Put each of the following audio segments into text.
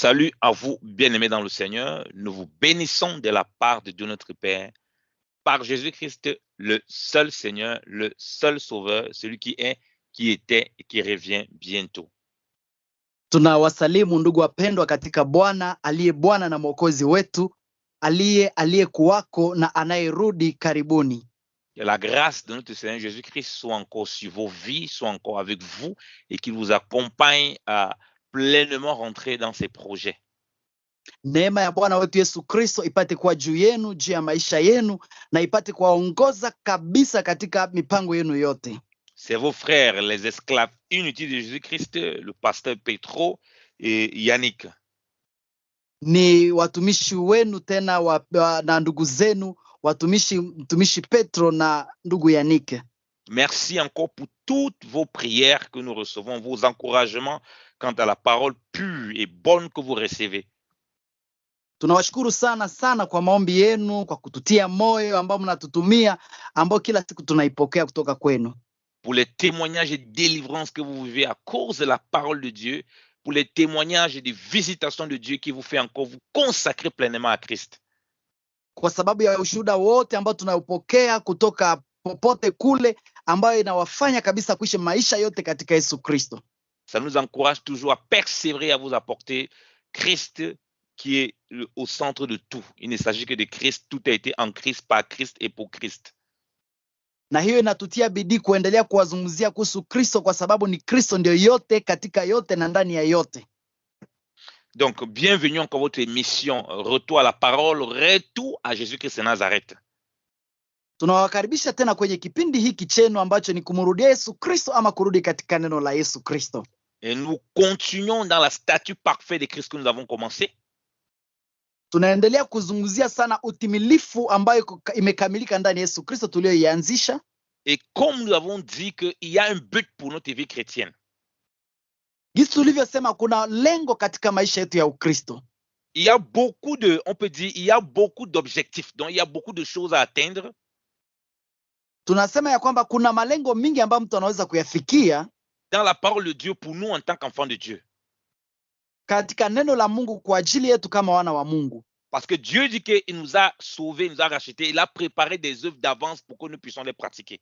Salut à vous, bien-aimés dans le Seigneur. Nous vous bénissons de la part de Dieu notre Père, par Jésus-Christ, le seul Seigneur, le seul Sauveur, celui qui est, qui était et qui revient bientôt. Tunawasalimu ndugu wapendwa katika Bwana, aliye Bwana na Mwokozi wetu, aliyekuwako na anayerudi karibuni. Que la grâce de notre Seigneur Jésus-Christ soit encore sur vos vies, soit encore avec vous et qu'il vous accompagne à pleinement rentrer dans ses projets. Neema ya Bwana wetu Yesu Kristo ipate kuwa juu yenu, juu ya maisha yenu, na ipate kuwaongoza kabisa katika mipango yenu yote. C'est vos frères, les esclaves inutiles de Jésus-Christ, le pasteur Petro et Yannick. Ni watumishi wenu tena na ndugu zenu, mtumishi Petro na ndugu Yannick. Merci encore pour toutes vos prières que nous recevons, vos encouragements quant à la parole pure et bonne que vous recevez. Tunawashukuru sana kwa maombi yenu, kwa kututia moyo ambao mnatutumia, ambao kila siku tunaipokea kutoka kwenu. Pour les témoignages et délivrances que vous vivez à cause de la parole de Dieu, pour les témoignages et des visitations de Dieu qui vous fait encore vous consacrer pleinement à Christ. Kwa sababu ya ushuhuda wote ambao tunaupokea kutoka popote kule, ambayo inawafanya kabisa kuishi maisha yote katika Yesu Kristo. Ça nous encourage toujours à persévérer, à vous apporter Christ qui est au centre de tout. Il ne s'agit que de Christ, tout a été en Christ, par Christ et pour Christ. Na hiyo inatutia bidii kuendelea kuwazungumzia kuhusu Kristo, kwa sababu ni Kristo ndio yote katika yote na ndani ya yote. Donc, bienvenue encore à votre émission Retour à la parole, retour à Jésus-Christ de Nazareth. Tunawakaribisha tena kwenye kipindi hiki chenu ambacho ni kumrudia Yesu Kristo ama kurudi katika neno la Yesu Kristo. Et nous continuons dans la statue parfaite de Christ que nous avons commencé. Tunaendelea kuzungumzia sana utimilifu ambayo imekamilika ndani ya Yesu Kristo tulioianzisha. Et comme nous avons dit qu'il y a un but pour notre vie chrétienne. Gisi tulivyosema kuna lengo katika maisha yetu ya Ukristo. Il y a beaucoup de, on peut dire, il y a beaucoup d'objectifs. Donc, il y a beaucoup de choses à atteindre. Tunasema ya kwamba kuna malengo mingi ambayo mtu anaweza kuyafikia dans la parole de Dieu pour nous en tant qu'enfants de Dieu. Katika neno la Mungu kwa ajili yetu kama wana wa Mungu. Parce que Dieu dit qu'il nous a sauvés, il nous a rachetés, il a préparé des œuvres d'avance pour que nous puissions les pratiquer.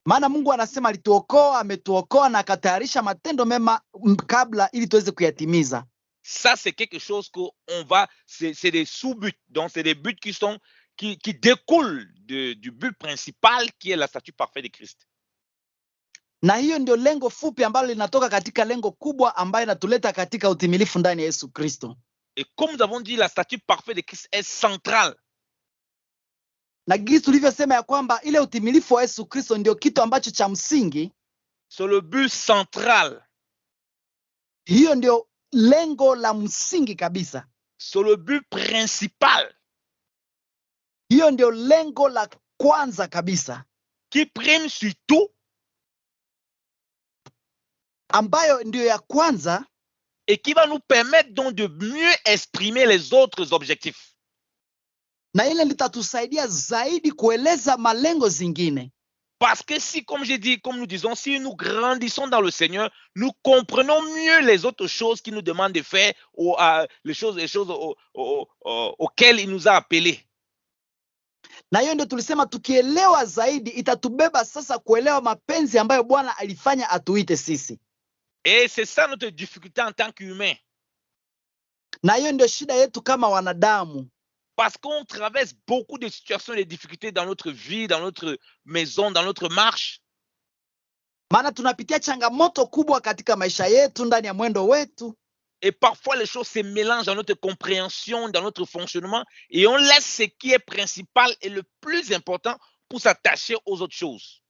Maana Mungu anasema alituokoa, ametuokoa na akatayarisha matendo mema kabla ili tuweze kuyatimiza. Ça c'est quelque chose que on va, c'est des sous-buts, donc c'est des buts qui découlent du but principal qui est la statue parfaite de Christ. Na hiyo ndio lengo fupi ambalo linatoka katika lengo kubwa ambayo inatuleta katika utimilifu ndani ya Yesu Kristo. Et comme nous avons dit, la statue parfaite de Christ est centrale. Na gisi tulivyosema ya kwamba ile utimilifu wa Yesu Kristo ndio kitu ambacho cha msingi. C'est le but central. Hiyo ndio lengo la msingi kabisa. C'est le but principal. Hiyo ndio lengo la kwanza kabisa. Qui prime sur tout. Ambayo ndio ya kwanza. Et qui va nous permettre donc de mieux exprimer les autres objectifs. Na ile litatusaidia zaidi kueleza malengo zingine. Parce que si, comme j'ai dit, comme nous disons, si nous grandissons dans le Seigneur, nous comprenons mieux les autres choses qu'il nous demande de faire, ou les choses auxquelles il nous a appelés. Na hiyo ndio tulisema tukielewa zaidi itatubeba sasa kuelewa mapenzi ambayo Bwana alifanya atuite sisi. Et c'est ça notre difficulté en tant qu'humain. Na hiyo ndio shida yetu kama wanadamu. Parce qu'on traverse beaucoup de situations et de difficultés dans notre vie, dans notre maison, dans notre marche. Maana tunapitia changamoto kubwa katika maisha yetu ndani ya mwendo wetu. Et parfois les choses se mélangent dans notre compréhension, dans notre fonctionnement, et on laisse ce qui est principal et le plus important pour s'attacher aux autres choses.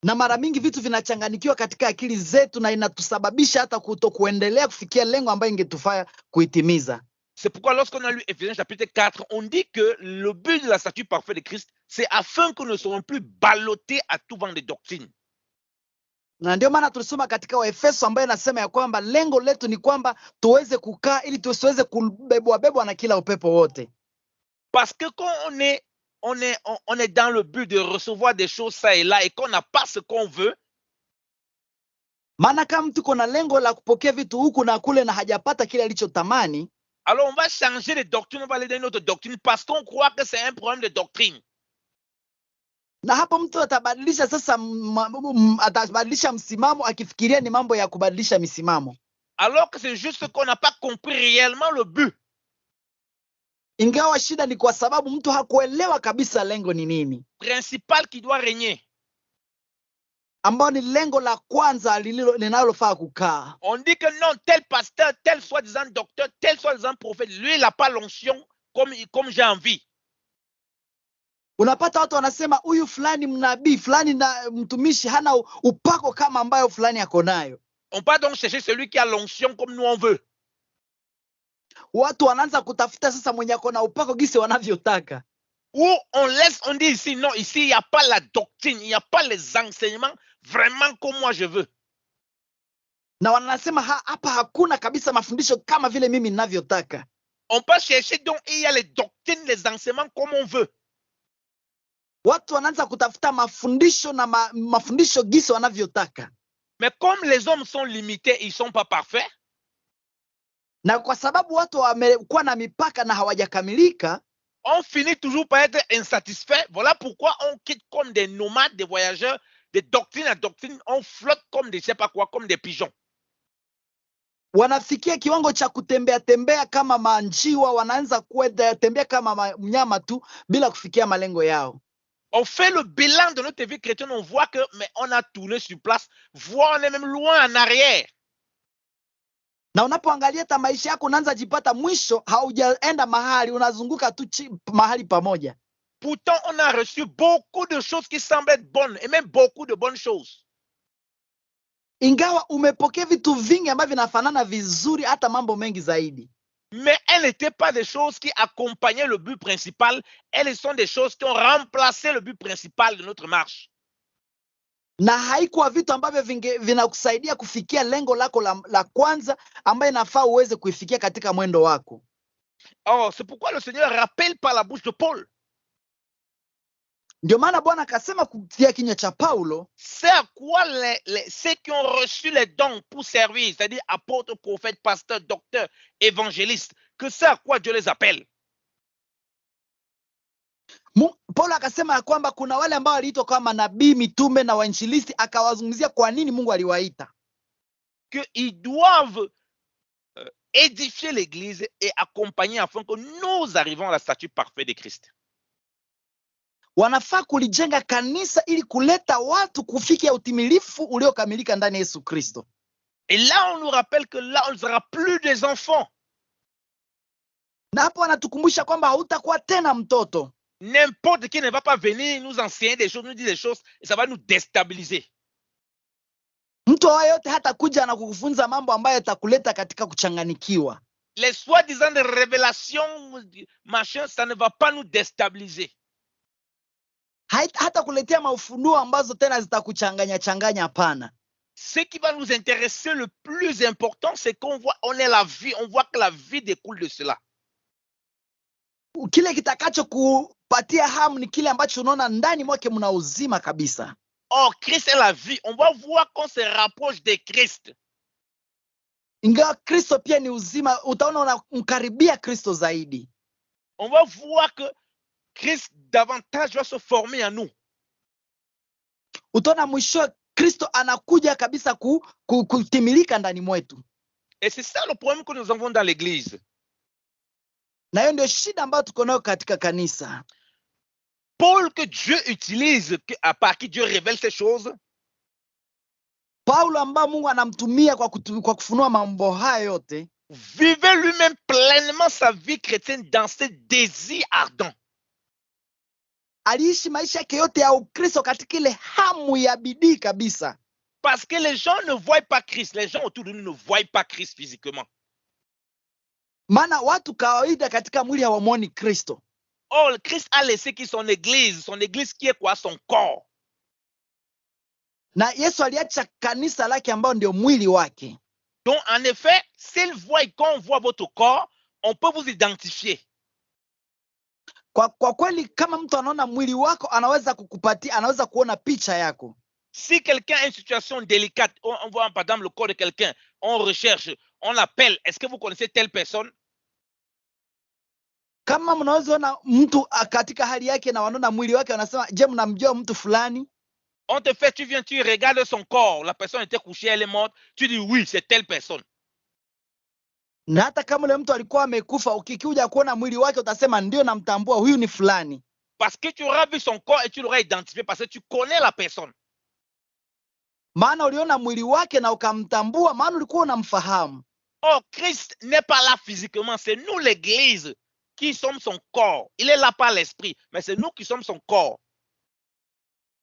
Na mara mingi vitu vinachanganikiwa katika akili zetu na inatusababisha hata kutokuendelea kufikia lengo ambayo ingetufaa kuitimiza. C'est pourquoi lorsqu'on a lu Ephésiens chapitre 4, on dit que le but de la statue parfaite de Christ, c'est afin que nous ne serons plus ballottés à tout vent de doctrine. Na ndio maana tulisoma katika Waefeso ambayo inasema ya kwamba lengo letu ni kwamba tuweze kukaa ili tusiweze kubebwa na kila upepo wote. Parce que quand on est dans le but de recevoir des choses ça et là et qu'on n'a pas ce qu'on veut, Maana kama mtu kuna lengo la kupokea vitu huku na kule na hajapata kile alichotamani, alors on va changer de doctrine, on va aller dans une autre doctrine parce qu'on croit que c'est un problème de doctrine. na hapo mtu atabadilisha sasa atabadilisha msimamo akifikiria ni mambo ya kubadilisha misimamo, Alors que c'est juste qu'on n'a pas compris réellement le but. ingawa shida ni kwa sababu mtu hakuelewa kabisa lengo ni nini, Principal qui doit régner. ambao ni lengo la kwanza linalofaa kukaa. On dit que non, tel pasteur, tel soi-disant docteur, tel soi-disant prophète, lui il n'a pas l'onction comme j'ai envie. Unapata watu wanasema huyu fulani mnabii fulani na mtumishi hana upako kama ambayo fulani ako nayo. On va donc chercher celui qui a l'onction comme nous on veut. Watu wanaanza kutafuta sasa mwenye ako na upako gisi wanavyotaka. Ou on dit ici, non, ici il n'y a pas la doctrine, il n'y a pas les enseignements vraiment comme moi je veux. Na wanasema hapa hakuna kabisa mafundisho kama vile mimi ninavyotaka. On peut chercher donc il y a les doctrines, les enseignements comme on veut. Watu wanaanza kutafuta mafundisho na mafundisho gisi wanavyotaka. Mais comme les hommes sont limités, ils sont pas parfaits. Na kwa sababu watu wamekuwa na mipaka na hawajakamilika, on finit toujours par être insatisfait. Voilà pourquoi on quitte comme des nomades, des voyageurs, de doctrine à doctrine, on flotte comme des je sais pas quoi, comme des pigeons. Wanafikia kiwango cha kutembea tembea kama manjiwa, wanaanza kutembea kama mnyama tu bila kufikia malengo yao. On fait le bilan de notre vie chrétienne, on voit que mais on a tourné sur place, voire on est même loin en arrière. Na unapoangalia ta maisha yako unaanza jipata mwisho haujaenda mahali, unazunguka tu mahali pamoja. Pourtant on a reçu beaucoup de choses qui semblent être bonnes et même beaucoup de bonnes choses. Ingawa umepokea vitu vingi ambavyo vinafanana vizuri, hata mambo mengi zaidi. Mais elles n'étaient pas des choses qui accompagnaient le but principal, elles sont des choses qui ont remplacé le but principal de notre marche. Na haikuwa vitu ambavyo vinakusaidia kufikia lengo lako la kwanza ambaye inafaa uweze kuifikia katika mwendo wako. Oh, c'est pourquoi le Seigneur rappelle par la bouche de Paul. Ndio maana Bwana akasema kupitia kinywa cha Paulo, c'est à quoi ceux qui ont reçu les dons pour servir, c'est-à-dire apôtres, prophètes, pasteurs, docteurs, évangélistes, que c'est à quoi Dieu les appelle. Paulo akasema ya kwamba kuna wale ambao waliitwa kama nabii, mitume na wainjilisti, akawazungumzia kwa nini Mungu aliwaita. Que ils doivent édifier l'église et accompagner afin que nous arrivons à la statue parfaite de Christ. Wanafaa kulijenga kanisa ili kuleta watu kufikia utimilifu uliokamilika ndani ya Yesu Kristo. Et là on nous rappelle que là on ne sera plus des enfants. Na hapo wanatukumbusha kwamba hautakuwa tena mtoto. N'importe qui ne va pas venir nous enseigner des choses, nous dire des choses, et ça va nous déstabiliser. Mtu yote hata kuja na kukufunza mambo ambayo yatakuleta katika kuchanganikiwa. Les soi-disant de révélations, machin, ça ne va pas nous déstabiliser. Hata kuletea maufunuo ambazo tena zitakuchanganya hapana. Ce qui va nous intéresser le plus important, c'est qu'on voit, on est la vie, on voit que la vie découle de cela. Kile kitakacho kupatia hamu ni kile ambacho unaona ndani mwake mna uzima kabisa. Oh, Christ est la vie. On va voir qu'on se rapproche de Christ. Ingawa Kristo pia ni uzima, utaona unamkaribia Kristo zaidi. On va voir que Christ davantage va se former en nous. Utaona mwisho Kristo anakuja kabisa kutimilika ndani mwetu. Et c'est ça le problème que nous avons dans l'église. Na hiyo ndio shida ambayo tuko nayo katika kanisa. Paul que Dieu utilise, par qui Dieu révèle ces choses. Paulo ambaye Mungu anamtumia kwa kufunua mambo haya yote. Vivait lui-même pleinement sa vie chrétienne dans ses désirs ardents. Aliishi maisha yake yote ya Ukristo katika ile hamu ya bidii kabisa. Parce que les gens ne voient pas Christ, les gens autour de nous ne voient pas Christ physiquement. Maana watu kawaida katika mwili hawamuoni Kristo. Oh, Christ a laissé qui son église qui est quoi? Son corps. Na Yesu aliacha kanisa lake ambao ndio mwili wake. Donc en effet, s'il voit, quand on voit votre corps, on peut vous identifier. Kwa kweli kama mtu anaona mwili wako anaweza kukupatia, anaweza kuona picha yako. Si quelqu'un a une situation délicate, on voit par exemple le corps de quelqu'un, on recherche, on appelle, est-ce que vous connaissez telle personne? Kama mnaweza ona mtu katika hali yake na wanaona mwili wake, wanasema je, mnamjua mtu fulani? On te fait, tu viens, tu regardes son corps, la personne était couchée, elle est morte, tu dis oui, c'est telle personne. Na hata kama yule mtu alikuwa amekufa, ukikuja kuona mwili wake utasema ndio, namtambua, huyu ni fulani. Parce que tu auras vu son corps et tu l'auras identifié parce que tu connais la personne. Maana uliona mwili wake na ukamtambua, maana ulikuwa unamfahamu. Oh, Christ n'est pas là physiquement, c'est nous l'église qui sommes son corps. Il est là par l'esprit, mais c'est nous qui sommes son corps.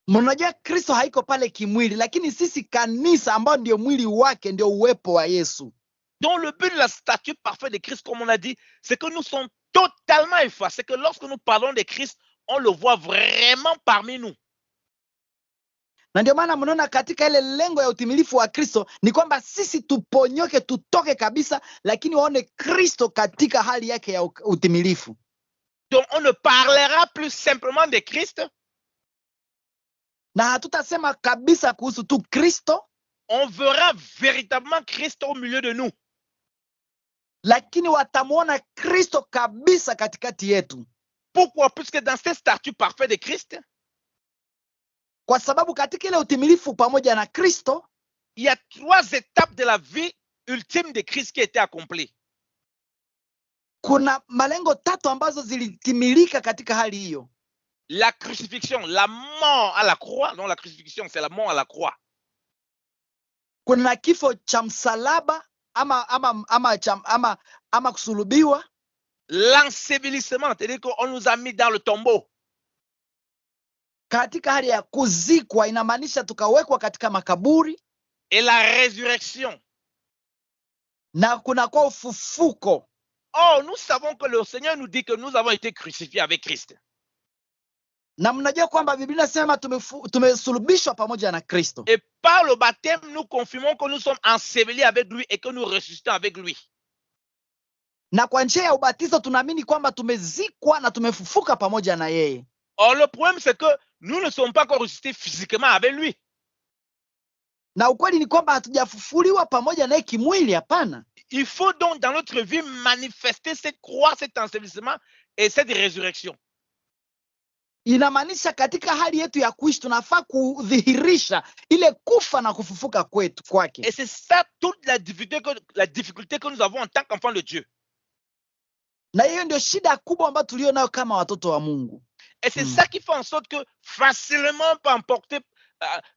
Mnajua Kristo haiko pale kimwili, lakini sisi kanisa ambao ndio mwili wake, ndio uwepo wa Yesu. Donc le but de la statue parfaite de Christ, comme on a dit, c'est que nous sommes totalement effacés, que lorsque nous parlons de Christ, on le voit vraiment parmi nous. Na ndio maana mnaona katika ile lengo ya utimilifu wa Kristo ni kwamba sisi tuponyoke, tutoke kabisa, lakini waone Kristo katika hali yake ya utimilifu. Donc on ne parlera plus simplement de Christ. Na hatutasema kabisa kuhusu tu Kristo. On verra véritablement Christ au milieu de nous. Lakini watamuona Kristo kabisa katikati yetu. Pourquoi? Puisque dans cette statue parfaite de Christ, kwa sababu katika ile utimilifu pamoja na Kristo, il y a 3 étapes de la vie ultime de Christ qui étaient accomplies. Kuna malengo 3 ambazo zilitimilika katika hali hiyo. La crucifixion, la mort à la croix. Non, la crucifixion, c'est la mort à la croix. Kuna kifo cha msalaba ama kusulubiwa. L'ensevelissement, c'est-à-dire qu'on nous a mis dans le tombeau. Katika hali ya kuzikwa inamaanisha tukawekwa katika makaburi. Et la résurrection. Na kuna kwa ufufuko. Oh, nous savons que le Seigneur nous dit que nous avons été crucifiés avec Christ. Na mnajua kwamba Biblia inasema tumesulubishwa pamoja na Kristo. Et par le baptême, nous confirmons que nous sommes ensevelis avec lui et que nous ressuscitons avec lui. Na kwa njia ya ubatizo tunaamini kwamba tumezikwa na tumefufuka pamoja na yeye. Or, le problème, c'est que nous ne sommes pas encore ressuscités physiquement avec lui. Na ukweli ni kwamba hatujafufuliwa pamoja naye kimwili, hapana. Il faut donc dans notre vie manifester cette croix, cet ensevelissement et cette résurrection. Inamaanisha katika hali yetu ya kuishi tunafaa kudhihirisha ile kufa na kufufuka kwetu kwake. Et c'est ça toute la difficulté que nous avons en tant qu'enfants de Dieu. Na hiyo ndio shida kubwa ambayo tulio nayo kama watoto wa Mungu. Et c'est ça qui fait en sorte que facilement on peut emporter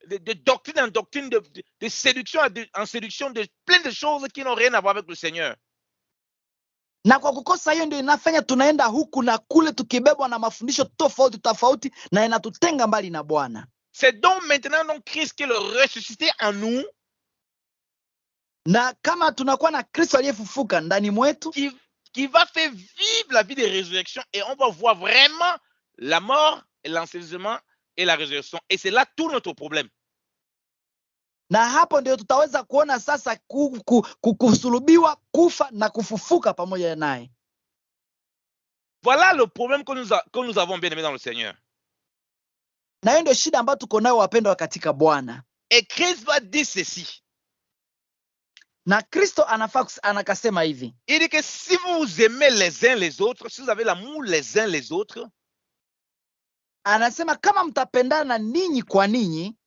de doctrine en doctrine, de séduction en séduction, de plein de choses qui n'ont rien à voir avec le Seigneur. Na kwa kukosa hiyo ndio inafanya tunaenda huku na kule tukibebwa na mafundisho tofauti tofauti na inatutenga mbali na Bwana. C'est donc maintenant donc Christ qui est le ressuscité en nous. Na kama tunakuwa na Kristo aliyefufuka ndani mwetu, qui va faire vivre la vie de résurrection et on va voir vraiment la mort et l'ensevelissement et la résurrection. Et c'est là tout notre problème. Na hapo ndio tutaweza kuona sasa kusulubiwa, kufa na kufufuka pamoja naye. Voilà le problème que nous avons bien aimé dans le Seigneur. Na hiyo ndio shida ambayo tuko nayo wapendwa katika Bwana. Et Christ va dire ceci. Na Kristo anakasema hivi. Il dit que si vous aimez les uns les autres, si vous avez l'amour les uns les autres, anasema kama mtapendana ninyi kwa ninyi,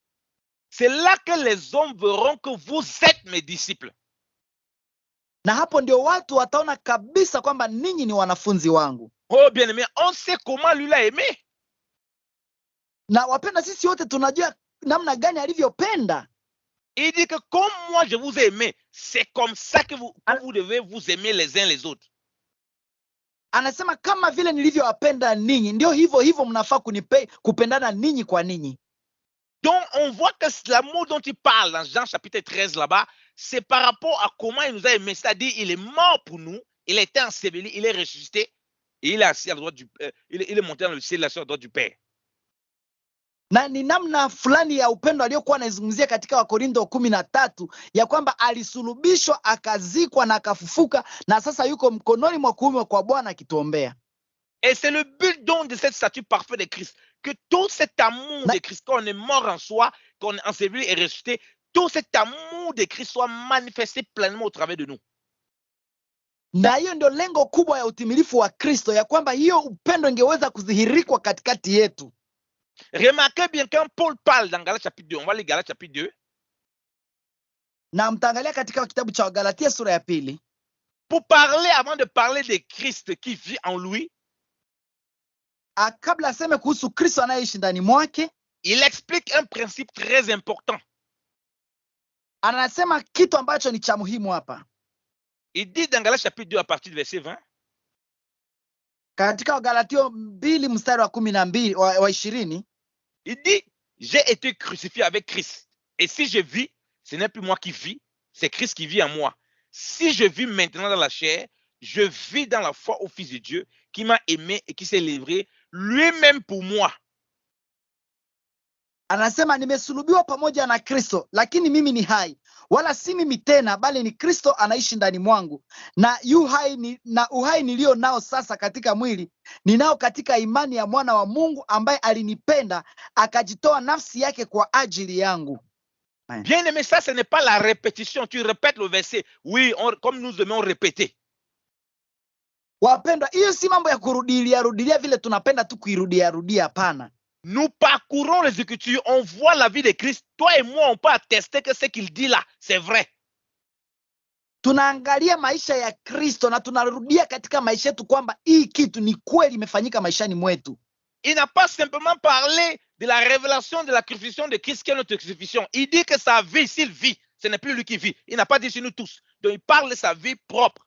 c'est là que les hommes verront que vous êtes mes disciples. Na hapo ndio watu wataona kabisa kwamba ninyi ni wanafunzi wangu. Oh bien-aimé, on sait comment lui l'a aimé. Na wapenda sisi wote tunajua namna gani alivyopenda. Il dit que comme moi je vous ai aimé, c'est comme ça que vous devez vous aimer les uns les autres. Anasema kama vile nilivyowapenda ninyi, ndio hivyo mnafaa kupendana ninyi kwa ninyi. Donc on voit que l'amour dont il parle dans Jean chapitre 13 là-bas, c'est par rapport à comment il nous a aimés. C'est-à-dire il est mort pour nous, il a été enseveli, il est ressuscité et il est assis à droite il est monté dans le ciel, à droite du Père. Na ni namna fulani ya upendo aliyokuwa anazungumzia katika Wakorintho 13 ya kwamba alisulubishwa, akazikwa na akafufuka na sasa yuko mkononi mwa kuume kwa Bwana akituombea. Et c'est le but donc de cette statue parfaite de Christ, que tout cet amour de Christ, qu'on est mort en soi, qu'on est enseveli et ressuscité, tout cet amour de Christ soit manifesté pleinement au travers de nous. Na hiyo ndio lengo kubwa ya utimilifu wa Kristo, ya kwamba hiyo upendo ingeweza kudhihirikwa katikati yetu. Remarquez bien quand Paul parle dans Galates chapitre 2, on va lire Galates chapitre 2. Na mtaangalia katika kitabu cha Galatia sura ya 2. Pour parler, avant de parler de Christ qui vit en lui, kabla aseme kuhusu Kristo anayeishi ndani mwake, il explique un principe très important. Anasema kitu ambacho ni cha muhimu hapa. Il dit dans Galates chapitre 2 à partir du verset 20. Katika Galatia 2 mstari wa 12 wa 20, il dit, j'ai été crucifié avec Christ. Et si je vis, ce n'est plus moi qui vis, c'est Christ qui vit en moi. Si je vis maintenant dans la chair, je vis dans la foi au Fils de Dieu qui m'a aimé et qui s'est livré lui-même pour moi. Anasema nimesulubiwa pamoja na Kristo, lakini mimi ni hai, wala si mimi tena, bali ni Kristo anaishi ndani mwangu. Na uhai nilio nao sasa katika mwili, ninao katika imani ya mwana wa Mungu ambaye alinipenda akajitoa nafsi yake kwa ajili yangu. Bien aimé, ça ce n'est pas la répétition. Tu répètes le verset. Oui, comme nous aimons répéter. Wapendwa, hiyo si mambo ya rudilia vile tunapenda tu rudia, hapana. Nous parcourons les Écritures, on voit la vie de Christ. Toi et moi, on peut attester que ce qu'il dit là, c'est vrai. Tunaangalia maisha ya Kristo na tunarudia katika maisha yetu kwamba hii kitu ni kweli imefanyika maishani mwetu. Il n'a pas simplement parlé de la révélation de la crucifixion de Christ qui est notre crucifixion. Il dit que sa vie, s'il vit, ce n'est plus lui qui vit. Il n'a pas dit sur nous tous. Donc il parle de sa vie propre.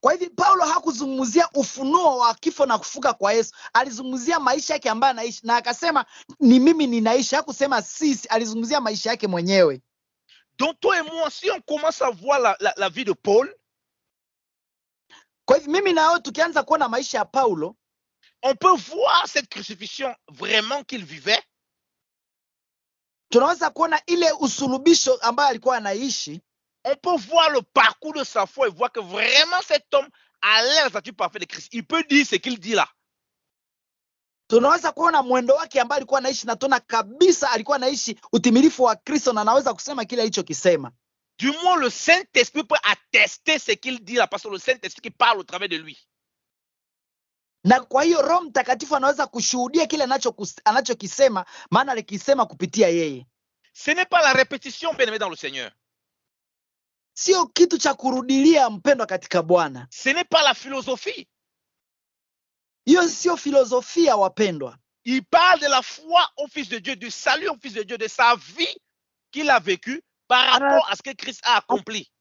Kwa hivyo Paulo hakuzungumzia ufunuo wa kifo na kufuka kwa Yesu. Alizungumzia maisha yake ambayo anaishi, na akasema ni mimi ninaishi. Hakusema sisi, alizungumzia maisha yake mwenyewe. Donc toi et moi, si on commence à voir la vie de Paul, kwa hivyo mimi na wewe tukianza kuona maisha ya Paulo, on peut voir cette crucifixion vraiment qu'il vivait. Tunaweza kuona ile usulubisho ambayo alikuwa anaishi. On peut voir le parcours de sa foi et voir que vraiment cet homme a l'air statut parfait de Christ. Il peut dire ce qu'il dit là. Tunaweza kuona mwendo wake ambao alikuwa anaishi na tuna kabisa alikuwa anaishi utimilifu wa Kristo na anaweza kusema kile alichokisema. Du moins le Saint-Esprit peut attester ce qu'il dit là parce que le Saint-Esprit qui parle au travers de lui. Na kwa hiyo Roho Mtakatifu anaweza kushuhudia kile anachokisema, maana alikisema kupitia yeye. Ce n'est pas la répétition, bien-aimé dans le Seigneur. Sio kitu cha kurudilia, mpendwa katika Bwana. Ce n'est pas la philosophie. Hiyo sio filosofia, wapendwa. Il parle de la foi au Fils de Dieu, du salut au Fils de Dieu, de sa vie qu'il a vécue par rapport à ce que Christ a accompli.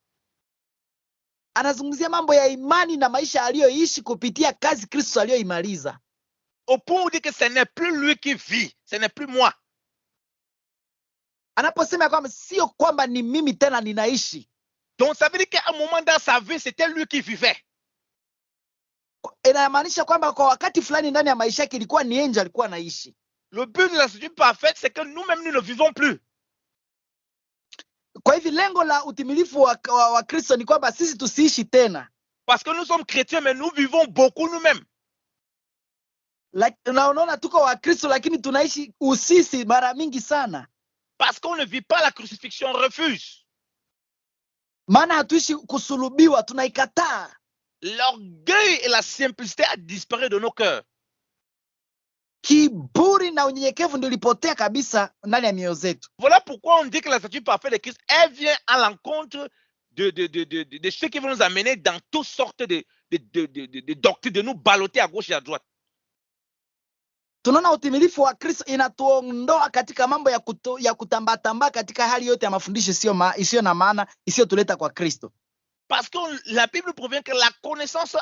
Anazungumzia mambo ya imani na maisha aliyoishi kupitia kazi Kristo aliyoimaliza. Au point où dit que ce n'est plus lui qui vit, ce n'est plus moi. Anaposema kwamba sio kwamba ni mimi tena ninaishi. Donc ça veut dire qu'à un moment dans sa vie, c'était lui qui vivait. Inamaanisha kwamba kwa wakati fulani ndani ya maisha yake ilikuwa ni yeye alikuwa anaishi. Le but de la statue parfaite, c'est que nous-mêmes nous ne vivons plus. Kwa hivyo lengo la utimilifu wa Kristo ni kwamba sisi tusiishi tena. Parce que nous sommes chrétiens, mais nous vivons beaucoup nous-mêmes. Unaona tuko wa Kristo lakini tunaishi usisi mara mingi sana. Parce qu'on ne vit pas la crucifixion, on refuse. Maana hatuishi kusulubiwa, tunaikataa. L'orgueil et la simplicité a disparu de nos cœurs. Kiburi na unyenyekevu ndio lipotea kabisa ndani ya mioyo zetu. Voilà pourquoi on dit que la statue parfaite de Christ, elle vient à l'encontre de ceux qui vont nous amener dans toutes sortes de doctrines, de nous balloter à gauche et à droite. Tunaona utimilifu wa Kristo inatuondoa katika mambo ya kutamba katika hali yote ya mafundisho isiyo na maana, isiyotuleta kwa Kristo. Parce que la Bible provient que la connaissance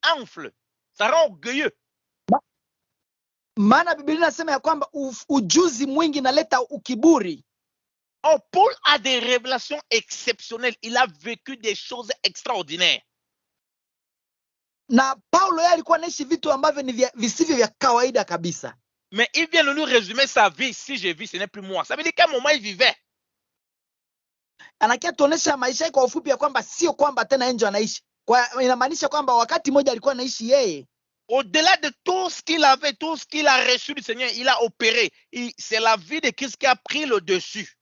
enfle, ça rend orgueilleux. Maana Biblia inasema ya kwamba ujuzi mwingi naleta ukiburi. Oh, Paul a des révélations exceptionnelles. Il a vécu des choses extraordinaires. Na Paulo yeye alikuwa anaishi vitu ambavyo ni visivyo vya kawaida kabisa. Mais il vient de nous résumer sa vie. Si je vis, ce n'est plus moi. Ça veut dire qu'à un moment il vivait. Anakia tuonesha maisha yake kwa ufupi ya kwamba sio kwamba tena yeye anaishi. Kwa inamaanisha kwamba wakati mmoja alikuwa anaishi yeye. Au-delà de tout ce qu'il avait, tout ce qu'il a reçu du Seigneur, il a opéré. C'est la vie de Christ qui a pris le dessus.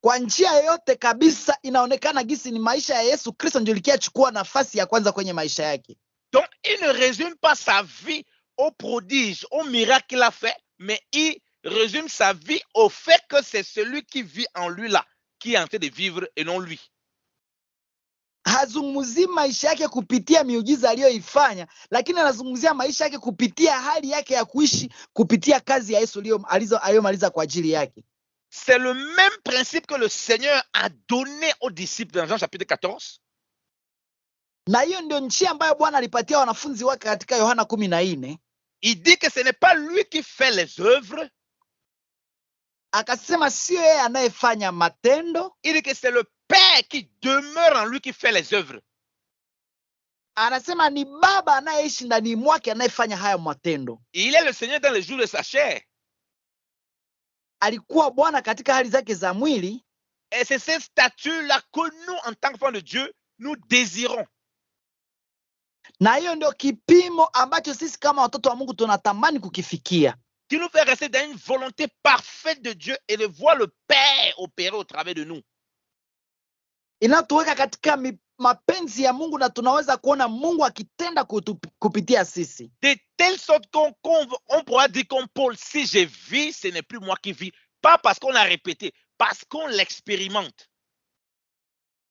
Kwa njia yoyote kabisa inaonekana gisi ni maisha ya Yesu Kristo ndio likiachukua nafasi ya kwanza kwenye maisha yake. Donc, il ne résume pas sa vie au prodige, au miracle qu'il a fait, mais il résume sa vie au fait que c'est celui qui vit en lui là, qui est en train de vivre et non lui. Hazungumzii maisha yake kupitia miujiza aliyoifanya, lakini anazungumzia maisha yake kupitia hali yake ya kuishi kupitia kazi ya Yesu aliyomaliza kwa ajili yake. C'est le même principe que le Seigneur a donné aux disciples dans Jean chapitre 14. Na hiyo ndio njia ambayo Bwana alipatia wanafunzi wake katika Yohana 14. Il dit que ce n'est pas lui qui fait les œuvres. Akasema sio yeye anayefanya matendo. Il dit que c'est le Père qui demeure en lui qui fait les œuvres. Anasema ni Baba anayeishi ndani mwake anayefanya haya matendo. Il est le Seigneur dans les jours de sa chair. Alikuwa Bwana katika hali zake za mwili. Et c'est cette statue-là que nous, en tant qu'enfants de Dieu, nous désirons. Na hiyo ndio kipimo ambacho sisi kama watoto wa Mungu tunatamani kukifikia. Qui nous fait rester dans une volonté parfaite de Dieu et de voir le Père opérer au travers de nous. Inatuweka katika mapenzi ya Mungu na tunaweza kuona Mungu akitenda kupitia sisi. De telle sorte qu'on pourra dire comme Paul, si je vis, ce n'est plus moi qui vis. Pas parce qu'on a répété, parce qu'on l'expérimente.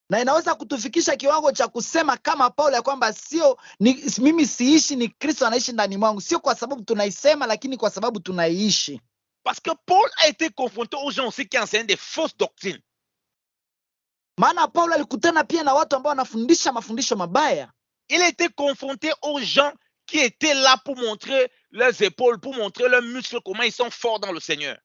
Na inaweza kutufikisha kiwango cha kusema kama Paulo ya kwamba sio mimi siishi, ni Kristo anaishi ndani mwangu. Sio kwa sababu tunaisema, lakini kwa sababu tunaiishi. Parce que Paul a été confronté aux gens aussi qui enseignent des fausses doctrines. Maana Paulo alikutana pia na watu ambao wanafundisha mafundisho mabaya. Il a été confronté aux gens qui étaient là pour montrer leurs épaules, pour montrer leurs muscles, comment ils sont forts dans le Seigneur.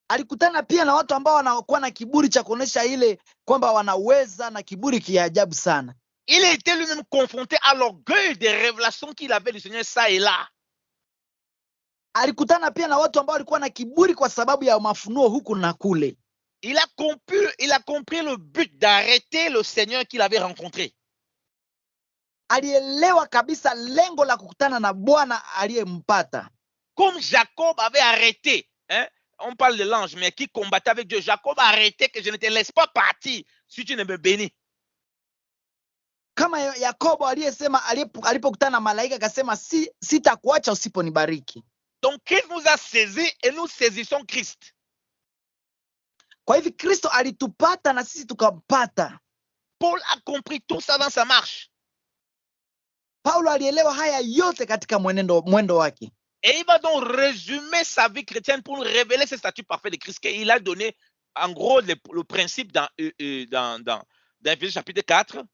Alikutana pia na watu ambao wanakuwa na kiburi cha kuonesha ile kwamba wanaweza, na kiburi kiajabu sana. Il a été lui-même confronté à l'orgueil des révélations qu'il avait du Seigneur ça et là. Alikutana pia na watu ambao walikuwa na kiburi kwa sababu ya mafunuo huku na kule. Il a compris le but d'arrêter le Seigneur qu'il avait rencontré. Alielewa kabisa lengo la kukutana na Bwana aliyempata. Comme Jacob avait arrêté, on parle de l'ange, mais qui combattait avec Dieu. Jacob a arrêté que je ne te laisse pas partir si tu ne me bénis. Kama Yakobo aliyesema alipokutana na malaika akasema sitakuacha usiponibariki. Donc Christ nous a saisis et nous saisissons Christ. Kwa hivyo Kristo alitupata na sisi tukampata. Paul a compris tout ça dans sa marche. Paulo alielewa haya yote katika mwendo wake. Et il va donc résumer sa vie chrétienne pour nous révéler ce statut parfait de Christ qu'il a donné en gros le principe dans Ephésiens chapitre 4.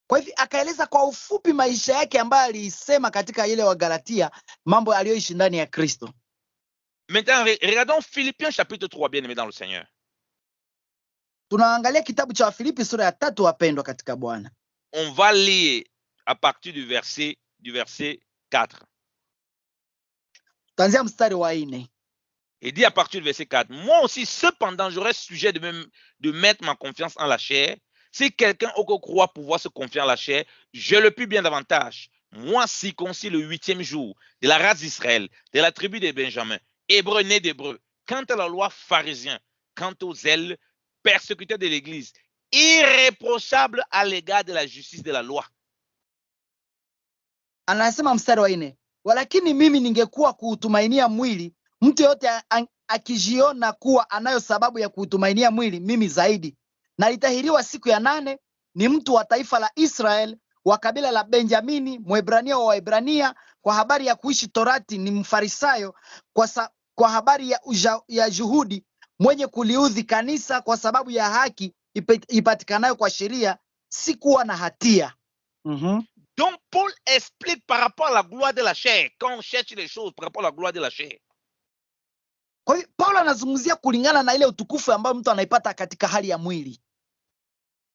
Kwa hivyo akaeleza kwa ufupi maisha yake ambayo alisema katika ile wa Galatia, mambo aliyoishi ndani ya Kristo. Maintenant, regardons Philippiens chapitre 3, bien-aimés dans le Seigneur. Tunaangalia kitabu cha Wafilipi sura ya 3, wapendwa katika Bwana. On va lire à partir du verset 4. Tuanzia mstari wa 4. Il dit à partir du verset 4, moi aussi, cependant, j'aurais sujet de mettre ma confiance en la chair. Si quelqu'un croit pouvoir se confier en la chair, je le puis bien davantage. Moi, circoncis le 8e jour, de la race d'Israël, de la tribu de Benjamin, hébreu né d'hébreu, quant à la loi pharisien, quant aux zèles, persécuteurs de l'Église, irréprochable à l'égard de la justice de la loi. Anasema mstari wa 4, walakini mimi ningekuwa kuutumainia mwili, mtu yote akijiona kuwa anayo sababu ya kuutumainia mwili, mimi zaidi. Na litahiriwa siku ya 8, ni mtu wa taifa la Israel, wa kabila la Benjamini, Mwebrania wa Waebrania, kwa habari ya kuishi Torati ni Mfarisayo, kwa habari ya juhudi mwenye kuliudhi kanisa, kwa sababu ya haki ipatikanayo kwa sheria si kuwa na hatia. Donc Paul explique par rapport à la gloire de la chair, quand on cherche les choses par rapport à la gloire de la chair. Kwa hiyo Paulo anazungumzia kulingana na ile utukufu ambao mtu anaipata katika hali ya mwili.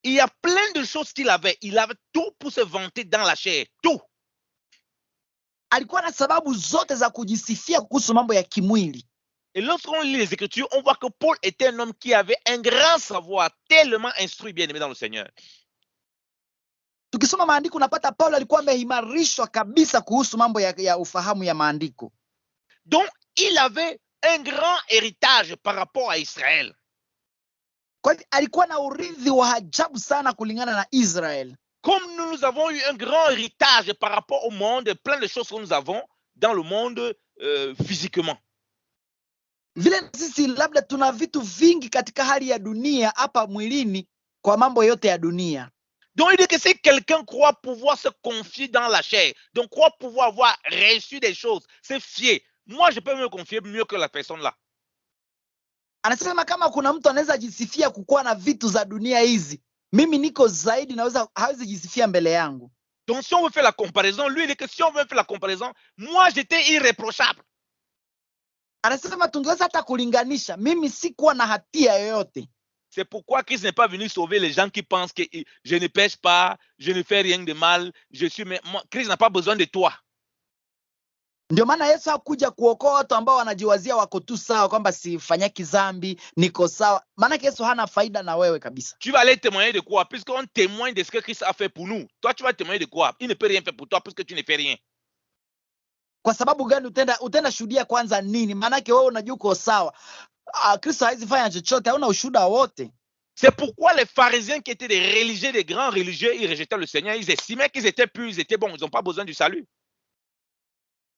Il y a plein de choses qu'il avait. Il avait tout pour se vanter dans la chair. Tout. Alikuwa na sababu zote za kujisifia kuhusu mambo ya kimwili. Et lorsqu'on lit les Écritures, on voit que Paul était un homme qui avait un grand savoir, tellement instruit, bien-aimé dans le Seigneur. Tukisoma maandiko unapata Paulo alikuwa ameimarishwa kabisa kuhusu mambo ya ufahamu ya maandiko. Donc, il avait un grand héritage par rapport à Israël. Kwa hivyo alikuwa na urithi wa ajabu sana kulingana na Israel. Comme nous avons eu un grand héritage par rapport au monde, plein de choses que nous avons dans le monde physiquement. Vile sisi labda tuna vitu vingi katika hali ya dunia hapa mwilini kwa mambo yote ya dunia. Donc il dit que si quelqu'un croit pouvoir se confier dans la chair, donc croit pouvoir avoir reçu des choses, se fier. Moi, je peux me confier mieux que la personne là. Anasema kama kuna mtu anaweza jisifia kukuwa na vitu za dunia hizi, mimi niko zaidi, hawezi jisifia mbele yangu. Donc si on veut faire la comparaison, lui il dit que si on veut faire la comparaison, moi j'étais irréprochable. Anasema tungeweza hata kulinganisha, mimi sikuwa na hatia yoyote. C'est pourquoi Christ n'est pas venu sauver les gens qui pensent que je ne pêche pas, je ne fais rien de mal, mais moi, Christ n'a pas besoin de toi. Ndio maana Yesu hakuja kuokoa watu ambao wanajiwazia wako tu sawa, kwamba sifanyaki dhambi, niko sawa. Maana Yesu hana faida na wewe kabisa. Tu vas aller témoigner de quoi? Puisqu'on témoigne de ce que Christ a fait pour nous. Toi, tu vas témoigner de quoi? Il ne peut rien faire pour toi puisque tu ne fais rien. Kwa sababu gani utenda shuhudia kwanza nini? Maana wewe unajua uko sawa. Kristo hawezi fanya chochote, hauna ushuhuda wote. C'est pourquoi les pharisiens qui étaient des religieux, des grands religieux, ils rejetaient le Seigneur, ils estimaient qu'ils étaient purs, ils étaient bons, ils n'ont pas besoin du salut.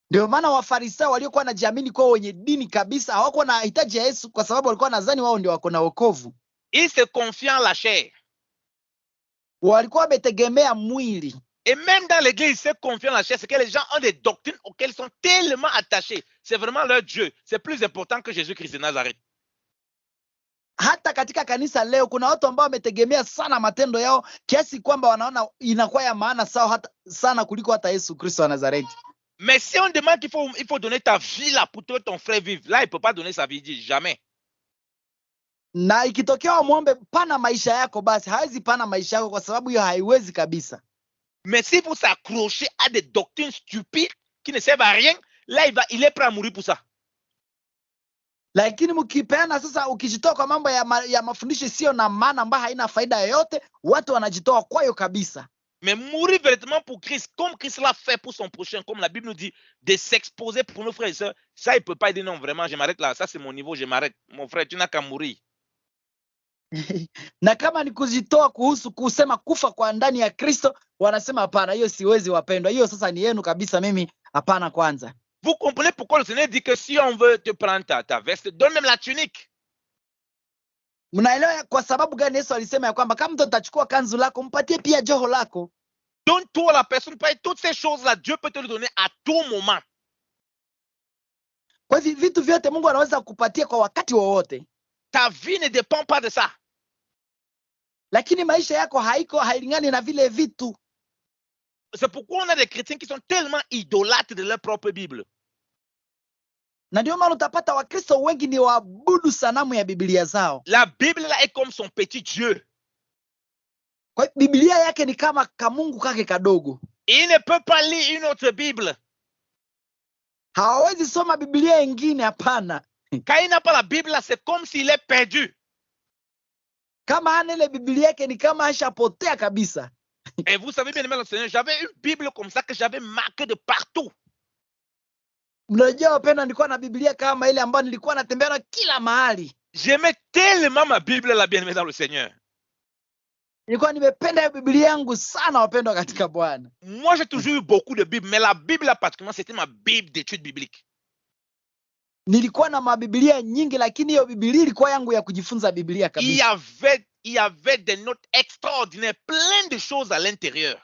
Ndio maana Wafarisayo waliokuwa wanajiamini kwa wenye dini kabisa hawakuwa na hitaji ya Yesu, kwa sababu walikuwa nadhani wao ndio wako na wokovu. Ils se confiaient en la chair. Walikuwa wametegemea mwili. Et même dans l'église, ils se confient en la chair, c'est que les gens ont des doctrines auxquelles ils sont tellement attachés. C'est vraiment leur Dieu. C'est plus important que Jésus-Christ de Nazareth. Hata katika kanisa leo kuna watu ambao wametegemea sana matendo yao kiasi kwamba wanaona inakuwa ya maana sana kuliko hata Yesu Kristo wa Nazareti. Mais si on demande qu'il faut donner ta vie là pour que ton frère vive, là il peut pas donner sa vie, dit jamais. Na ikitokea muombe pana maisha yako, basi hawezi pana maisha yako, kwa sababu hiyo haiwezi kabisa. Mais si vous s'accrochez à des doctrines stupides qui ne servent à rien, là il est prêt à mourir pour ça. Lakini mkipeana sasa, ukijitoa kwa mambo ya mafundisho sio na maana, ambayo haina faida yoyote, watu wanajitoa kwayo kabisa. Mais mourir véritablement pour Christ, comme Christ l'a fait pour son prochain, comme la Bible nous dit, de s'exposer pour nos frères et sœurs, ça il peut pas dire non, vraiment je m'arrête là, ça c'est mon niveau, je m'arrête. Mon frère, tu n'as qu'à mourir. Na kama ni kujitoa kuhusu kusema kufa kwa ndani ya Kristo, wanasema hapana, hiyo siwezi wapendwa, hiyo sasa ni yenu kabisa, mimi hapana kwanza. Vous comprenez pourquoi le Seigneur dit que si on veut te prendre ta veste, donne même la tunique. Mnaelewa kwa sababu gani Yesu alisema ya kwamba kama mtu atachukua kanzu lako, mpatie pia joho lako. Donne-toi la personne, pas toutes ces choses-là, Dieu peut te le donner à tout moment. Kwa hivyo vitu vyote Mungu anaweza kukupatia kwa wakati wowote. Ta vie ne dépend pas de ça. Lakini maisha yako hailingani na vile vitu. C'est pourquoi on a des chrétiens qui sont tellement idolâtres de leur propre Bible. Na ndio maana utapata Wakristo wengi ni waabudu sanamu ya Biblia zao. La Bible là est comme son petit Dieu. Kwa hiyo Biblia yake ni kama kamungu kake kadogo. Il ne peut pas lire une autre Bible. Hawezi soma Biblia nyingine, hapana. Quand il n'a pas la Bible là, c'est comme s'il est perdu. Kama hana ile Biblia yake ni kama ashapotea kabisa. Et vous savez bien, le Seigneur, j'avais une Bible comme ça que j'avais marqué de partout. Mnajua wapenda, nilikuwa na Biblia kama ile ambayo nilikuwa natembea na kila mahali. J'aimais tellement ma Bible, la bien-aimée dans le Seigneur. Nilikuwa nimependa hiyo Biblia yangu sana, wapendwa katika Bwana. Moi, j'ai toujours eu beaucoup de Bibles, mais la Bible là particulièrement, c'était ma Bible d'études bibliques. Nilikuwa na mabiblia nyingi, lakini hiyo Biblia ilikuwa yangu ya kujifunza Biblia kabisa. Il y avait des notes extraordinaires, plein de choses à l'intérieur.